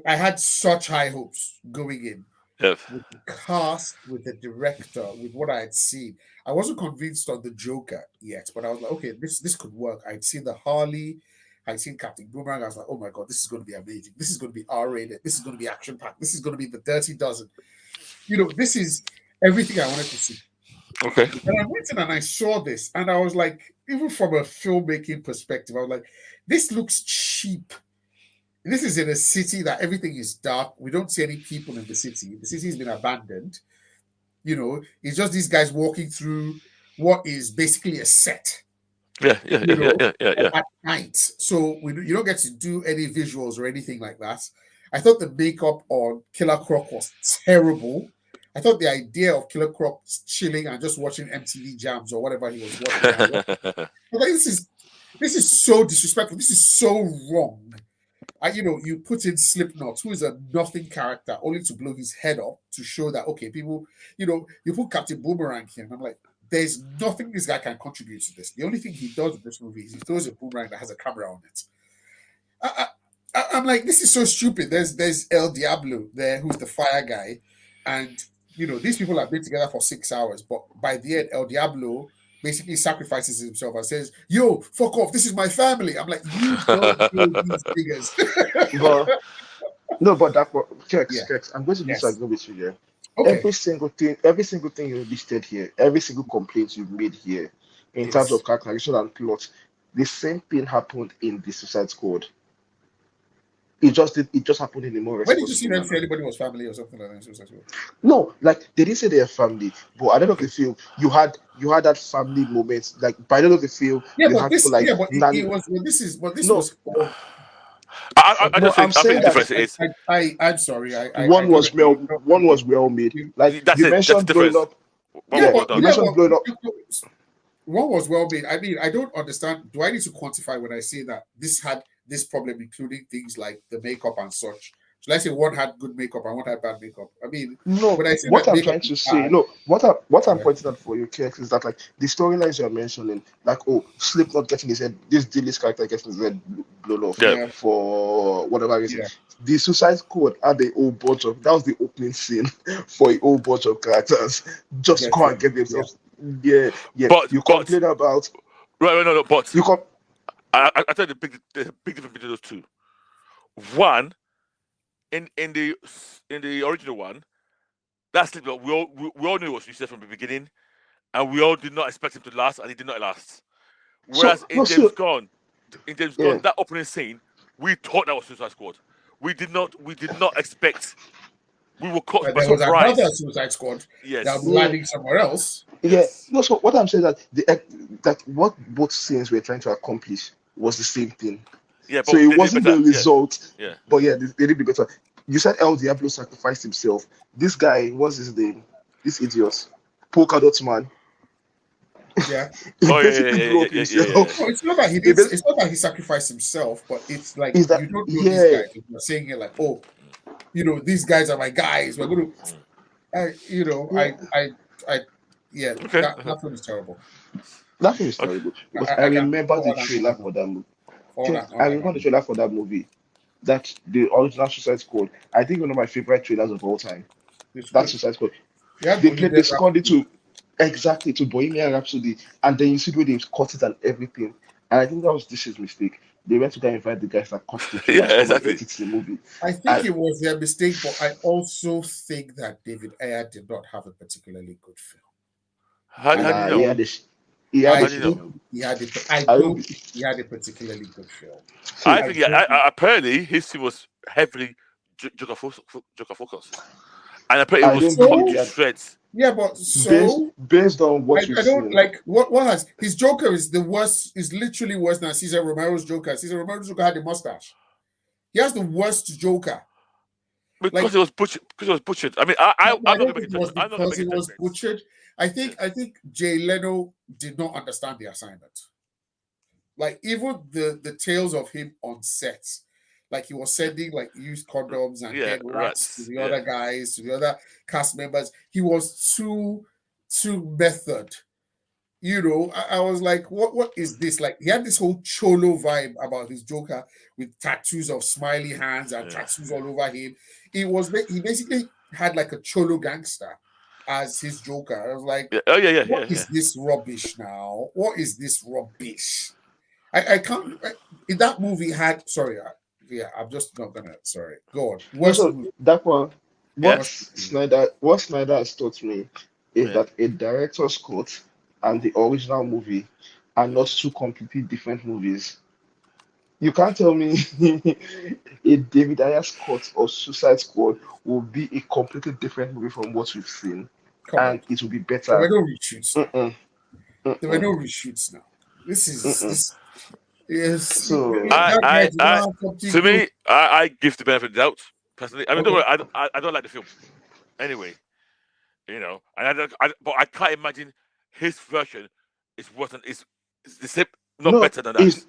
had such high hopes going in Yeah. with the cast, with the director, with what I had seen. I wasn't convinced on the Joker yet, but I was like, okay, this could work. I'd seen the Harley, I'd seen Captain Boomerang. I was like, oh my god, this is going to be amazing. This is going to be R-rated. This is going to be action packed. This is going to be the Dirty Dozen. This is everything I wanted to see. Okay. And I went in and I saw this, and I was like, even from a filmmaking perspective, I was like, this looks cheap. This is in a city that everything is dark. We don't see any people in the city. The city has been abandoned. It's just these guys walking through what is basically a set, Yeah. Yeah. Yeah. Yeah. Yeah. Yeah. at night. So you don't get to do any visuals or anything like that. I thought the makeup on Killer Croc was terrible. I thought the idea of Killer Croc chilling and just watching MTV jams or whatever he was watching. I was like, this is so disrespectful. This is so wrong. You put in Slipknot, who is a nothing character, only to blow his head up to show that okay, people, you put Captain Boomerang here, and I'm like, there's nothing this guy can contribute to this. The only thing he does in this movie is he throws a boomerang that has a camera on it. I'm like, this is so stupid. There's El Diablo there, who's the fire guy, and these people have been together for 6 hours, but by the end, El Diablo basically sacrifices himself and says, "Yo, fuck off! This is my family." I'm like, you don't know these figures. But no, but that Yeah. Kex, I'm going to Yes. disagree with you here. Okay. Every single thing you listed here, every single complaint you've made here, in terms Yes. of characterization and plot, the same thing happened in the Suicide Squad. It just happened in a more Where did you see responsible them say manner. anybody was family or something like that? No, like they didn't say they are family, but at the end of Okay. the film, you had that family moment. Like by the end of the film, Yeah, you but had people like it Nan. was. Well, this No, was called. I no, just I'm think saying the that difference is I'm sorry. I one don't. was well, one Okay. was well made. Like that's you it. That's the mentioned blowing difference. up. One Yeah, was Yeah, well but you done. yeah, mentioned blowing up. but one was well made. I mean, I don't understand. Do I need to quantify when I say that this had this problem, including things like the makeup and such? Should I say one had good makeup and one had bad makeup? I mean, No, when I say what that I'm makeup trying to is say, bad, no, what I'm yeah, pointing out for you, Kex, is that like the storylines you're mentioning, like Slip not getting his head, this Dilly's character getting his head blown off Yeah. yeah, for whatever reason. yeah, The Suicide Squad had a whole bunch of that was the opening scene for a whole bunch of characters just come and veteran, get yeah. themselves. Yeah, yeah. But You complain about right, no, but you come. I tell you the big difference between those two. One, in the original one, that Slip we all knew it was useless from the beginning, and we all did not expect him to last, and he did not last. So Whereas no, so In James yeah. Gunn, that opening scene, we thought that was Suicide Squad. We did not expect. We were caught But by there was another surprise. Suicide Squad that will Yes, be Yeah, landing somewhere else. yeah. yes, No, so what I'm saying that that what both scenes were trying to accomplish was the same thing. yeah, So but it they did wasn't the better. Yeah, result, yeah. but yeah, they did the better. You said El Diablo sacrificed himself. This guy, what's his name? This idiot, Polka Dot Man. Yeah. He Oh yeah, yeah, basically yeah, blew yeah, up yeah, yeah, yeah. No, himself. it's not that he He did. bas- It's not that he sacrificed himself, but it's like is that you don't know these yeah, guys. You're saying it like, oh, these guys are my guys. We're going Mm. to, yeah. I, yeah, Okay. that film is terrible. That film is Okay. terrible. But I I can remember the fall down on trailer that for movie. that movie. Fall Yes, down on I that remember the movie. trailer for that movie. That the original Suicide Squad. I think one of my favorite trailers of all time. It's That good. Suicide Squad. Yeah, They Bohemian scored it Rhapsody. to exactly to Bohemian Rhapsody, and then you see where they cut it and everything. And I think that was this mistake. They went to go invite the guys that cut the Yeah, trailers to come and exactly. edit the movie. I think And it was their mistake, but I also think that David Ayer did not have a particularly good film. How I do you he know? had don't. a he had a I How do you shit know? don't film. think he had a. I I don't don't think he had a particularly good film. I see I think yeah. don't. Apparently, his team was heavily Joker focused, and apparently it I was don't cut believe to he had shreds. Yeah, but based on what we've I don't seen. like what has his Joker is the worst. Is literally worse than Cesar Romero's Joker. Cesar Romero's Joker had a mustache. He has the worst Joker. Because Like it was butchered. Because it was butchered. I mean, I'm I not don't gonna think make a it was judgment. I'm not gonna because make a it was judgment. butchered. Yeah. I think Jay Leno did not understand the assignment. Like even the tales of him on set, like he was sending like used condoms and Yeah, dead rats to rats. the Yeah, other guys, to the other cast members. He was too method. I was like, what is this? Like he had this whole cholo vibe about his Joker with tattoos of smiley hands and yeah, tattoos all over him. He basically had like a cholo gangster as his Joker. I was like, yeah. Oh yeah, yeah, what yeah, yeah. is this rubbish now? What is this rubbish? I can't. In that movie had sorry, yeah, I'm just not gonna. Sorry, go on. No, Worst so movie. that one, Yeah, Worst movie. What Snyder has taught me is yeah. that a director's cut and the original movie are not two completely different movies. You can't tell me a David Ayer's cut or Suicide Squad will be a completely different movie from what we've seen, Come on. and it will be There were better. no reshoots now. Mm-mm, There were mm-mm, no reshoots now. This is mm-mm. this. Yes, So I, that guy I, did I. not have something To good. me, I give the benefit of the doubt. Personally, I mean, don't Okay. worry. I don't like the film anyway. And but I can't imagine his version is worse than is the same, not no, better than that.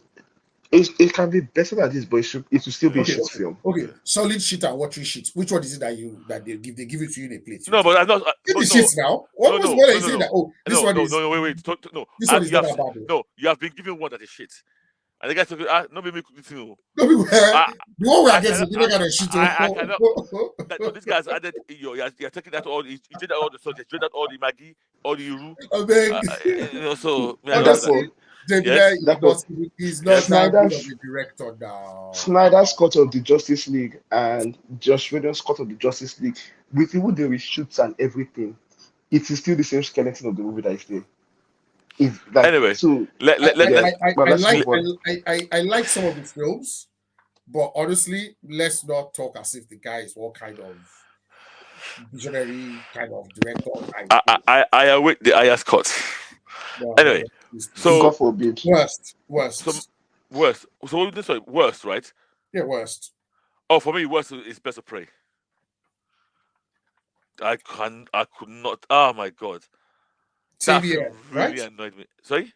it can be better than this, but it will still be a Yeah. Okay, shit okay, film. okay. Yeah. Solid shit and watery shit. Which one is it that they give? They give it to you in a plate. You No, take. but I'm not. Get the But no, shits now. no, What no, what are no, you no, saying no, that? Oh, this no, one no, is no, no. Wait. No. this one is You not have that bad. no. You have been given one that is shit, and the guy said, "No, maybe you." No, people, I, the one we are I getting, cannot. you don't got a shit. I cannot. No, this guy's added. You're taking that all. You did that all the sauce. You did that all the Maggi, all the Iru. I beg. So me, I don't That understand. Honestly, one, David Yes, he's not yes. that good of Snyder's a director now. Snyder's cut of the Justice League and Josh Whedon's cut of the Justice League, with even the reshoots and everything, it is still the same skeleton of the movie that is there. It's like Anyway, so. let I let let, Yeah, let but let's move on. I like some of the films, but honestly, let's not talk as if the guy is what kind of visionary kind of director I I await the IS cut. no, Anyway, God so forbid. so worst. worst. So this one worst, right? Yeah, worst. Oh, for me, worst is Best of Prey. I could not. Oh my god, Same that film year, really right? annoyed me. Sorry.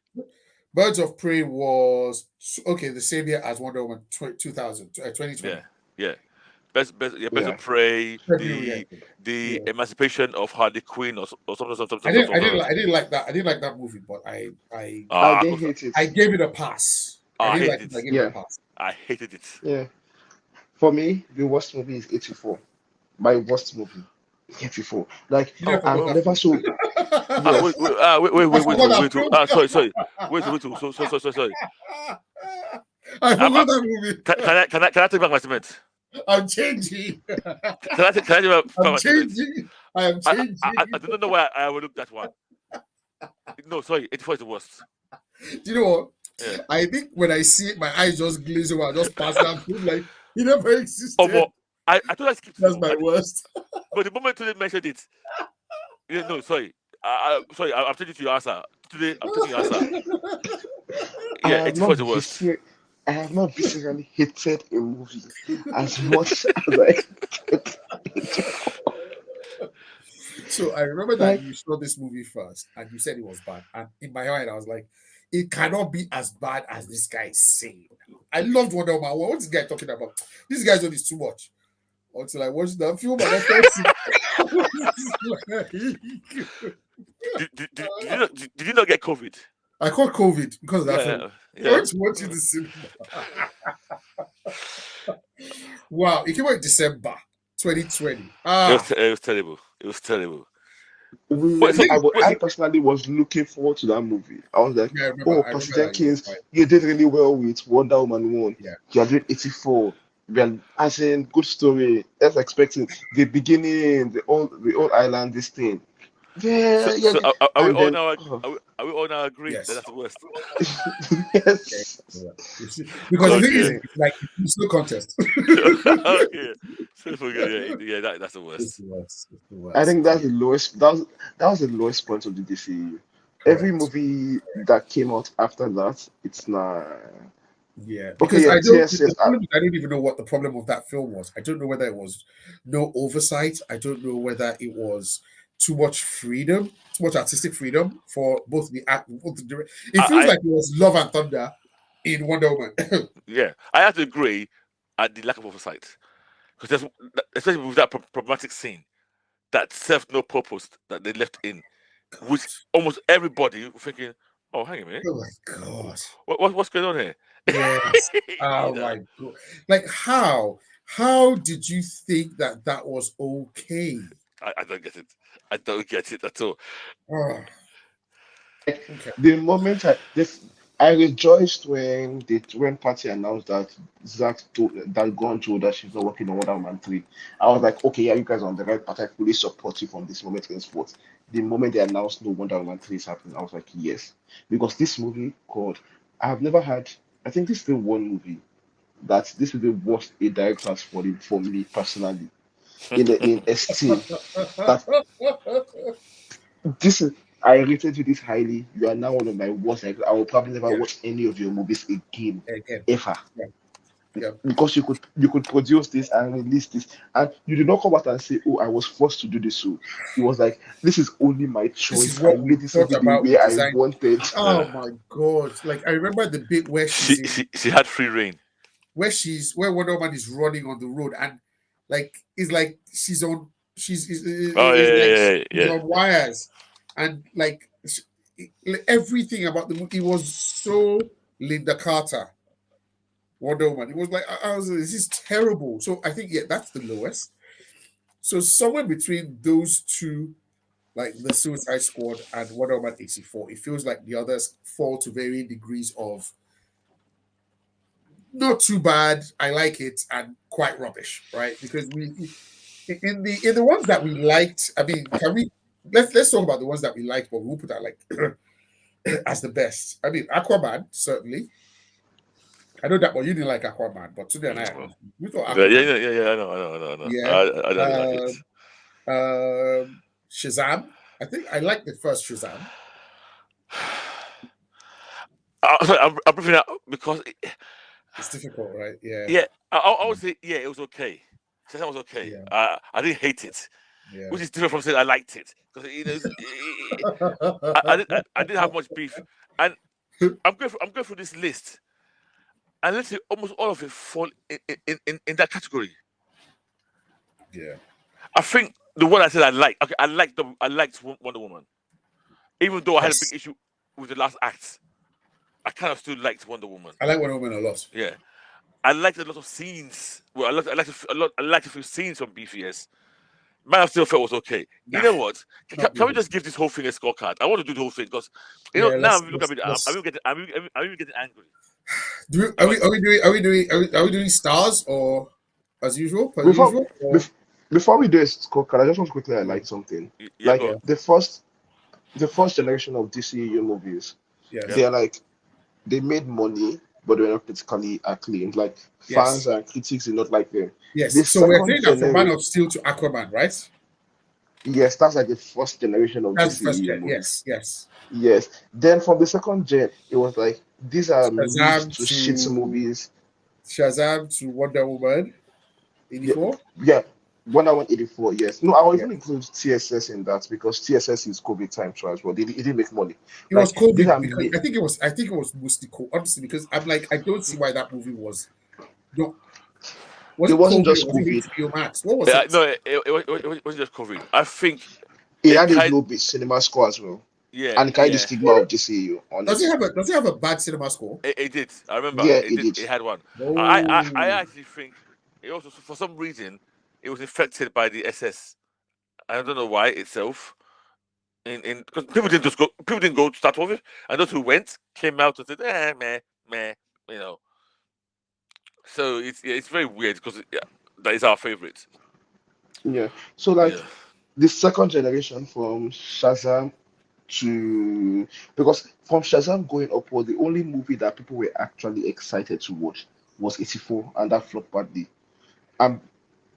Birds of Prey was okay. The same year as Wonder Woman 2000, 2020. Yeah, yeah. Best Yeah. of Prey, February, I think. the Yeah. Emancipation of Harley Quinn, or I something. didn't. I didn't like that. I didn't like that movie, but I Ah, didn't hate it. I gave it a pass. I I didn't hated like it. I it. gave it a Yeah. pass. I hated it. Yeah. For me, the worst movie is 84. My worst movie. 84. Like, You never forgot I've Oh, that never film. so, yes. I forgot that film. sorry. Sorry. I I, forgot that movie. can I take back my statement? I'm changing. Can I take back I'm my statement? changing. I am I changing. do not know why I overlooked that one. No, sorry, 84 is the worst. Do you know what? Yeah. I think when I see it, my eyes just glaze over. I just pass that film like it never But existed. I thought I skipped That's you. my worst. But the moment today mentioned it, yeah, no, sorry. I'm taking to your answer. Today, I'm taking your answer. I Yeah, have 84 not is the worst. I have not viscerally hated a movie as much as I hated 84. So I remember that Like, you saw this movie first and you said it was bad. And in my mind, I was like, it cannot be as bad as this guy is saying. I loved Wonder Woman. What's this guy talking about? This guy's doing this too much. Until I watched that film and I felt sick. Did you not get COVID? I caught COVID because of that film. Yeah, I yeah. went to watch it in the cinema. Wow, it came out in December 2020. It was terrible. It was terrible. we, But I so, think, I I but, think personally was looking forward to that movie. I was like, yeah, oh, I Percy remember that you were Jenkins, fine. you did really well with Wonder Woman 1. Yeah. You are doing 84. Well, as in, good story. That's expecting the beginning, the old island, this thing. Yeah, yeah. are we And all then, now oh, are we all now agreed that Yes. that's the worst? Yeah. yes. Yeah. Because the thing is, Okay. Like, like, it's no contest. Okay. So forget yeah, that's the It's worst. the worst. It's the I worst. think that's the lowest. That was the lowest point of the DCU. Every Correct. movie that came out after that, it's not. Yeah, Okay, because yeah, I don't. yes, The yes. problem is I don't even know what the problem of that film was. I don't know whether it was no oversight. I don't know whether it was too much freedom, too much artistic freedom for both the act. Both the it feels I like it was Love and Thunder in Wonder Woman. yeah, I have to agree at the lack of oversight because there's especially with that problematic scene that served no purpose that they left in, which almost everybody was thinking, oh, hang on a minute, Oh my god! what's going on here? Yes. You Oh know, my god! Like how? How did you think that that was okay? I don't get it. I don't get it at all. Oh, Like okay. the moment I rejoiced when Patty announced that that gone told that she's not working on Wonder Woman 3. I was like, okay, yeah, you guys are on the right path. I fully support you from this moment henceforth. The moment they announced no Wonder Woman 3 is happening, I was like, yes. Because this movie, God, I have never had I think this is the one movie that this is the worst a director has for me personally in esteem. That this is I rated you this highly. You are now one of my worst. I will probably never Yeah. Mm. watch any of your movies again, Again. ever, Yeah. Yeah. because you could produce this and release this, and you did not come out and say, "Oh, I was forced to do this." So it was like, "This is only my This is choice. I what we made this thought movie the about. way We I designed. wanted." Yeah. Oh my god! Like I remember the bit where She had free reign. where Wonder Woman is running on the road and like it's like she's on Oh is like she's yeah. on wires and like everything about the movie it was so Linda Carter Wonder Woman. It was like I was this is terrible. So I think yeah that's the lowest. So somewhere between those two like the Suicide Squad and Wonder Woman 84, it feels like the others fall to varying degrees of not too bad. I like it and quite rubbish, right? Because we in the ones that we liked. I mean, can we let's talk about the ones that we liked, but we'll put that like as the best. I mean, Aquaman certainly. I know that, but you didn't like Aquaman, but today and I Mm. we thought Yeah. Aquaman. I know. Yeah. I don't like it. Shazam. I think I like the first Shazam. Sorry, I'm briefing out because It's difficult, right? Yeah. yeah, I would say yeah, it was okay. Shazam was okay. Yeah. I didn't hate it, Yeah. which is different from saying I liked it because I didn't have much beef, and I'm going through this list, and let's say almost all of it fall in that category. Yeah. I think the one I said I like. Okay, I liked Wonder Woman, even though I had a big Yes. issue with the last act. I kind of still liked Wonder Woman. I like Wonder Woman a lot. Yeah, I liked a lot of scenes. Well, I liked a few scenes from BVS. Man, I still felt was okay. You Nah, know what? not Can we really. just give this whole thing a scorecard? I want to do the whole thing because Yeah, now if you look at it, let's I'm even getting angry. do we, But are we doing stars or as usual, per Before usual? Or bef- before we do a scorecard, I just want to quickly yeah, highlight something. yeah, Like go yeah, on. the first generation of DCEU movies, Yep. yes, they're like they made money, but they were not critically acclaimed. Like fans yes, and critics did not like them. yes. The So we're second saying that from Man generation, of Steel to Aquaman, right? yes, that's like the first generation of That's the first DCEU gen. movies. Yes, yes. Yes. Then from the second gen, it was like these are mid Shazam to shit to movies. Wonder Woman Yeah, 84. yeah. 184, yes. No, I will Yeah, even include TSS in that because TSS is COVID time too as well. It didn't make money. it was Like these COVID are because mid. I think it was mostly COVID, honestly, because I'm like I don't see why that movie no was It it wasn't COVID or just was it COVID. HBO Max? What was it? No, it wasn't just COVID. I think It it had a kind. low base cinema score as well. Yeah, And it carried the yeah. stigma of DCU on it. Does it have a bad cinema score? It did. I remember Yeah, it it did. did. It had one. I Oh, actually think it also for some reason it was infected by the SS. I don't know why itself. In because people didn't go to start with it, and those who went came out and said, meh, meh, you know. So it's very weird because that is our favorite. Yeah. So like Yeah, the second generation from Shazam to because from Shazam going upward, the only movie that people were actually excited to watch was 84, and that flopped badly. And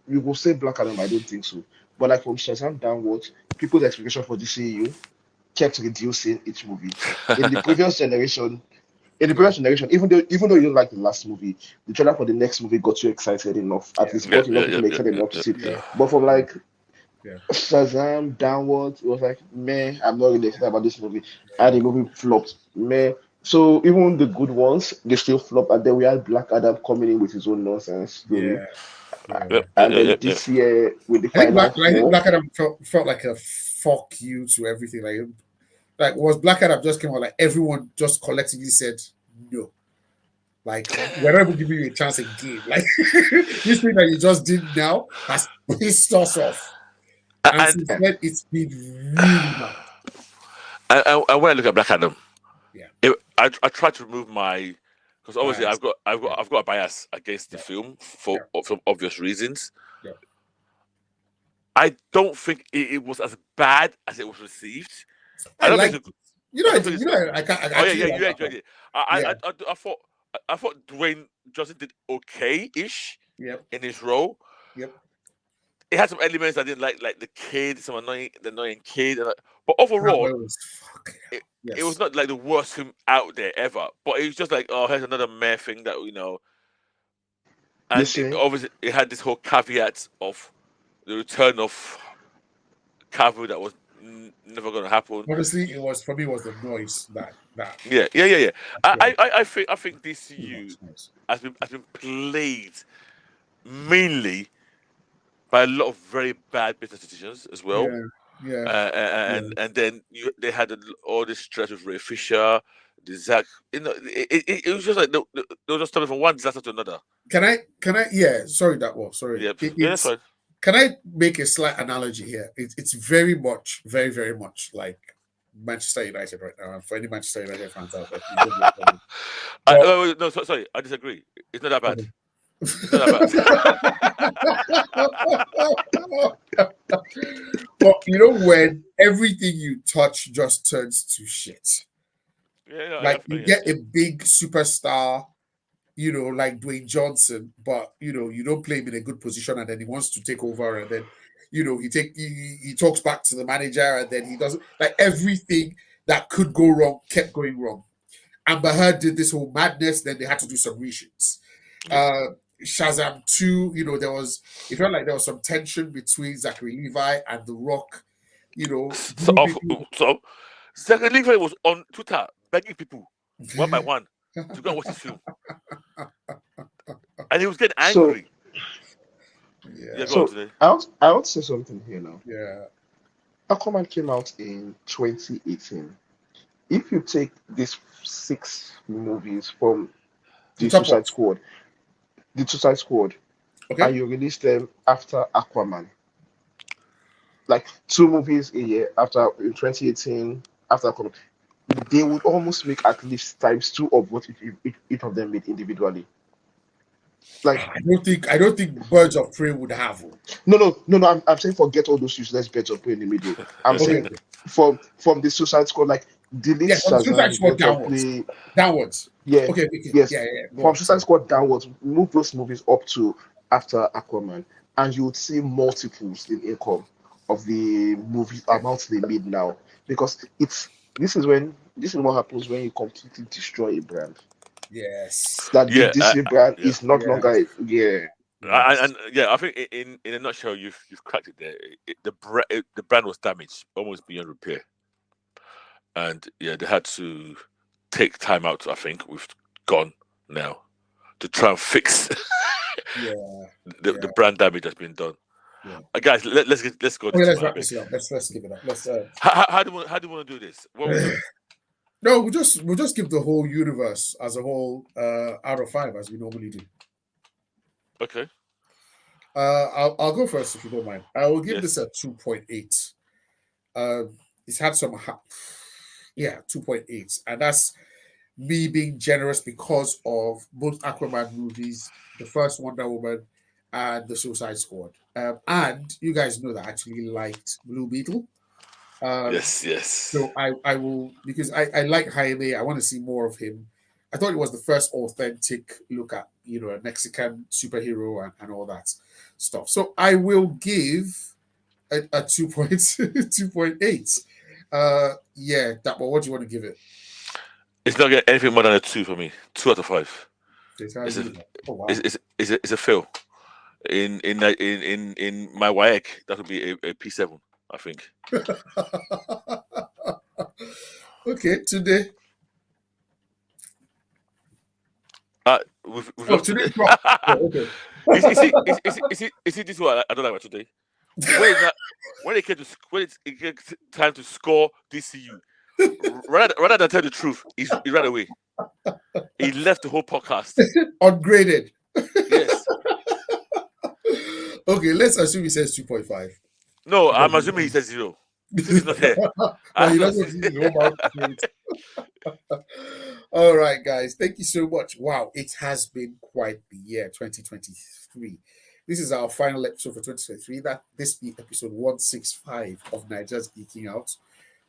you will say Black Adam, I don't think so. But like from Shazam downwards, people's expectation for DCU kept reducing each movie. In the previous generation, in the yeah, previous generation, even though you don't like the last movie, the trailer for the next movie got you excited enough. At yeah, least yeah, got enough yeah, yeah, people yeah, excited yeah, enough to yeah. see it. yeah, But from like yeah. Shazam downwards, it was like, meh, I'm not really excited about this movie. And the movie flopped, meh. So even the good ones, they still flop. And then we had Black Adam coming in with his own nonsense story. Yeah, yeah. Yep, yeah, And yeah, then yeah, yeah. this year with the I final think four, Black Adam felt like a fuck you to everything. Like was Black Adam just came out like everyone just collectively said no. Like we're not even giving you a chance again. Like this thing that you just did now has pissed us off. And And since then it's been really bad. and when I look at Black Adam, Yeah. I try to remove my because obviously Bias. Yeah. I've got a bias against the Yeah. film Yeah. for obvious reasons. Yeah. I don't think it was as bad as it was received. I I don't think like it's a, I don't think it's. I can't I Oh yeah, actually yeah, like you that enjoyed one. it. Yeah. I thought Dwayne Johnson did okay-ish Yep. in his role. Yep. It had some elements I didn't like the kid, the annoying kid, but That overall, boy was fuck. it, it was Yes. not like the worst film out there ever. But it was just like, oh, here's another meh thing that you and see, obviously it had this whole caveat of the return of Cavill that was never going to happen. Honestly, it was for me it was the noise Yeah, yeah, yeah, yeah. yeah, I think too DCU much noise. has been plagued mainly by a lot of very bad business decisions as well. Yeah. Yeah. Yeah. And then they had all this stress with Ray Fisher, the Zach. It was just like they were just coming from one disaster to another. Can I yeah, sorry that was sorry. Yep, yeah, that's fine. Can I make a slight analogy here? It's very much, very, very much like Manchester United right now. And for any Manchester United fans out there, please don't be offended. But No, sorry, I disagree. It's not that bad. It's not that but you know when everything you touch just turns to shit. bad. Yeah, Like you get a big superstar, like Dwayne Johnson, but you don't play him in a good position, and then he wants to take over, and then he talks back to the manager, and then he doesn't like everything that could go wrong kept going wrong. Amber Heard did this whole madness, then they had to do some reshoots. Shazam 2, it felt like there was some tension between Zachary Levi and The Rock, moving. So Zachary Levi was on Twitter begging people one by one to go and watch his film, and he was getting so angry. Yeah, go on So today. I want to say something here now. Yeah. Aquaman came out in 2018. If you take these six movies from The the top Suicide ones. Squad, the Suicide Squad, Okay. and you release them after Aquaman, like two movies a year after in 2018 after Aquaman, they would almost make at least times two of what each of them made individually. Like I don't think Birds of Prey would have. no. I'm saying forget all those useless bets of play in the middle. I'm Okay. saying from the Suicide Squad, like delete Yeah, from Suicide Shazam, Squad Birds of downwards. Play. Downwards. Yeah, Okay, okay. yes. Yeah, yeah. Go From on. Suicide Sorry. Squad downwards, move those movies up to after Aquaman, and you would see multiples in income of the movie Okay. amounts they made now. Because this is what happens when you completely destroy a brand. Yes. That the Yeah, DC brand yeah. is not Yes. longer yeah. Yes. And yeah, I think in a nutshell, you've cracked it there. The brand was damaged almost beyond repair, and yeah, they had to take time out. I think we've gone now to try and fix Yeah. the, Yeah. the brand damage that's been done. Yeah. Guys, let's go Okay, this let's one. I wrap beg. this up. Let's give it up. Let's How do you want to do this? What we do? no, we'll just give the whole universe as a whole out of 5 as we normally do. Okay. I'll go first if you don't mind. I will give this Yes. a 2.8. It's had some 2.8, and that's me being generous because of both Aquaman movies, the first Wonder Woman, and the Suicide Squad. And you guys know that I actually liked Blue Beetle. Yes. Yes. So I will, because I like Jaime. I want to see more of him. I thought it was the first authentic look at a Mexican superhero and all that stuff. So I will give a 2.8. Yeah, that. But what do you want to give it? It's not getting anything more than a 2 for me. 2 out of 5. It's how It's a you know. Oh wow. it's a fail. In my WAEC, that would be a P7, I think. Okay, today. We've Oh, lost today today. drop. Oh, okay. Is it this what I don't like about today? When it came time to score DCU, rather than tell the truth, he ran away. He left the whole podcast. Ungraded. Yes. Okay, let's assume he says 2.5. No, I'm assuming he says 0. Since he's not here. Well, he I'm doesn't assuming- use his own mouth to say it. All right, guys. Thank you so much. Wow, it has been quite the year 2023. This is our final episode for 2023. This be episode 165 of Naija's Geeking Out,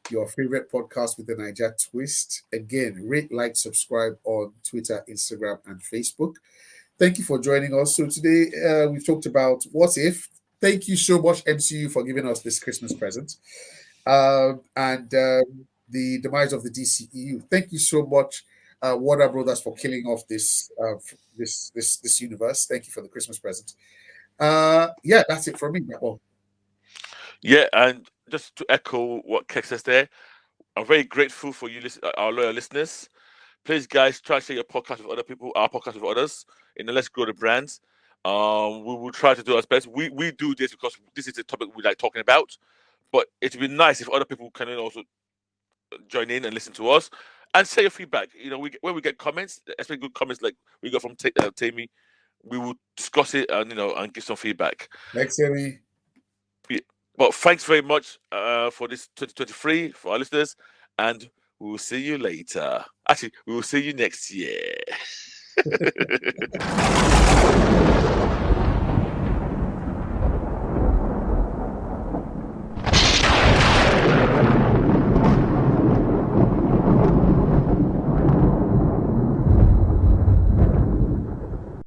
your favorite podcast with the Naija twist. Again, rate, like, subscribe on Twitter, Instagram, and Facebook. Thank you for joining us. So today we've talked about what if. Thank you so much, MCU, for giving us this Christmas present. And the demise of the DCEU. Thank you so much, Warner Brothers, for killing off this universe. Thank you for the Christmas present. Yeah, that's it from me. Well, Yeah, and just to echo what Keck says there, I'm very grateful for you, our loyal listeners. Please, guys, try to share your podcast with other people, our podcast with others, and let's grow the brands. We will try to do our best. We do this because this is a topic we like talking about, but it'd be nice if other people can also join in and listen to us and share your feedback. When we get comments, especially good comments like we got from Tammy, we will discuss it and give some feedback. thanks, Sammy. But thanks very much for this 2023 for our listeners, and we will see you later. Actually, we will see you next year.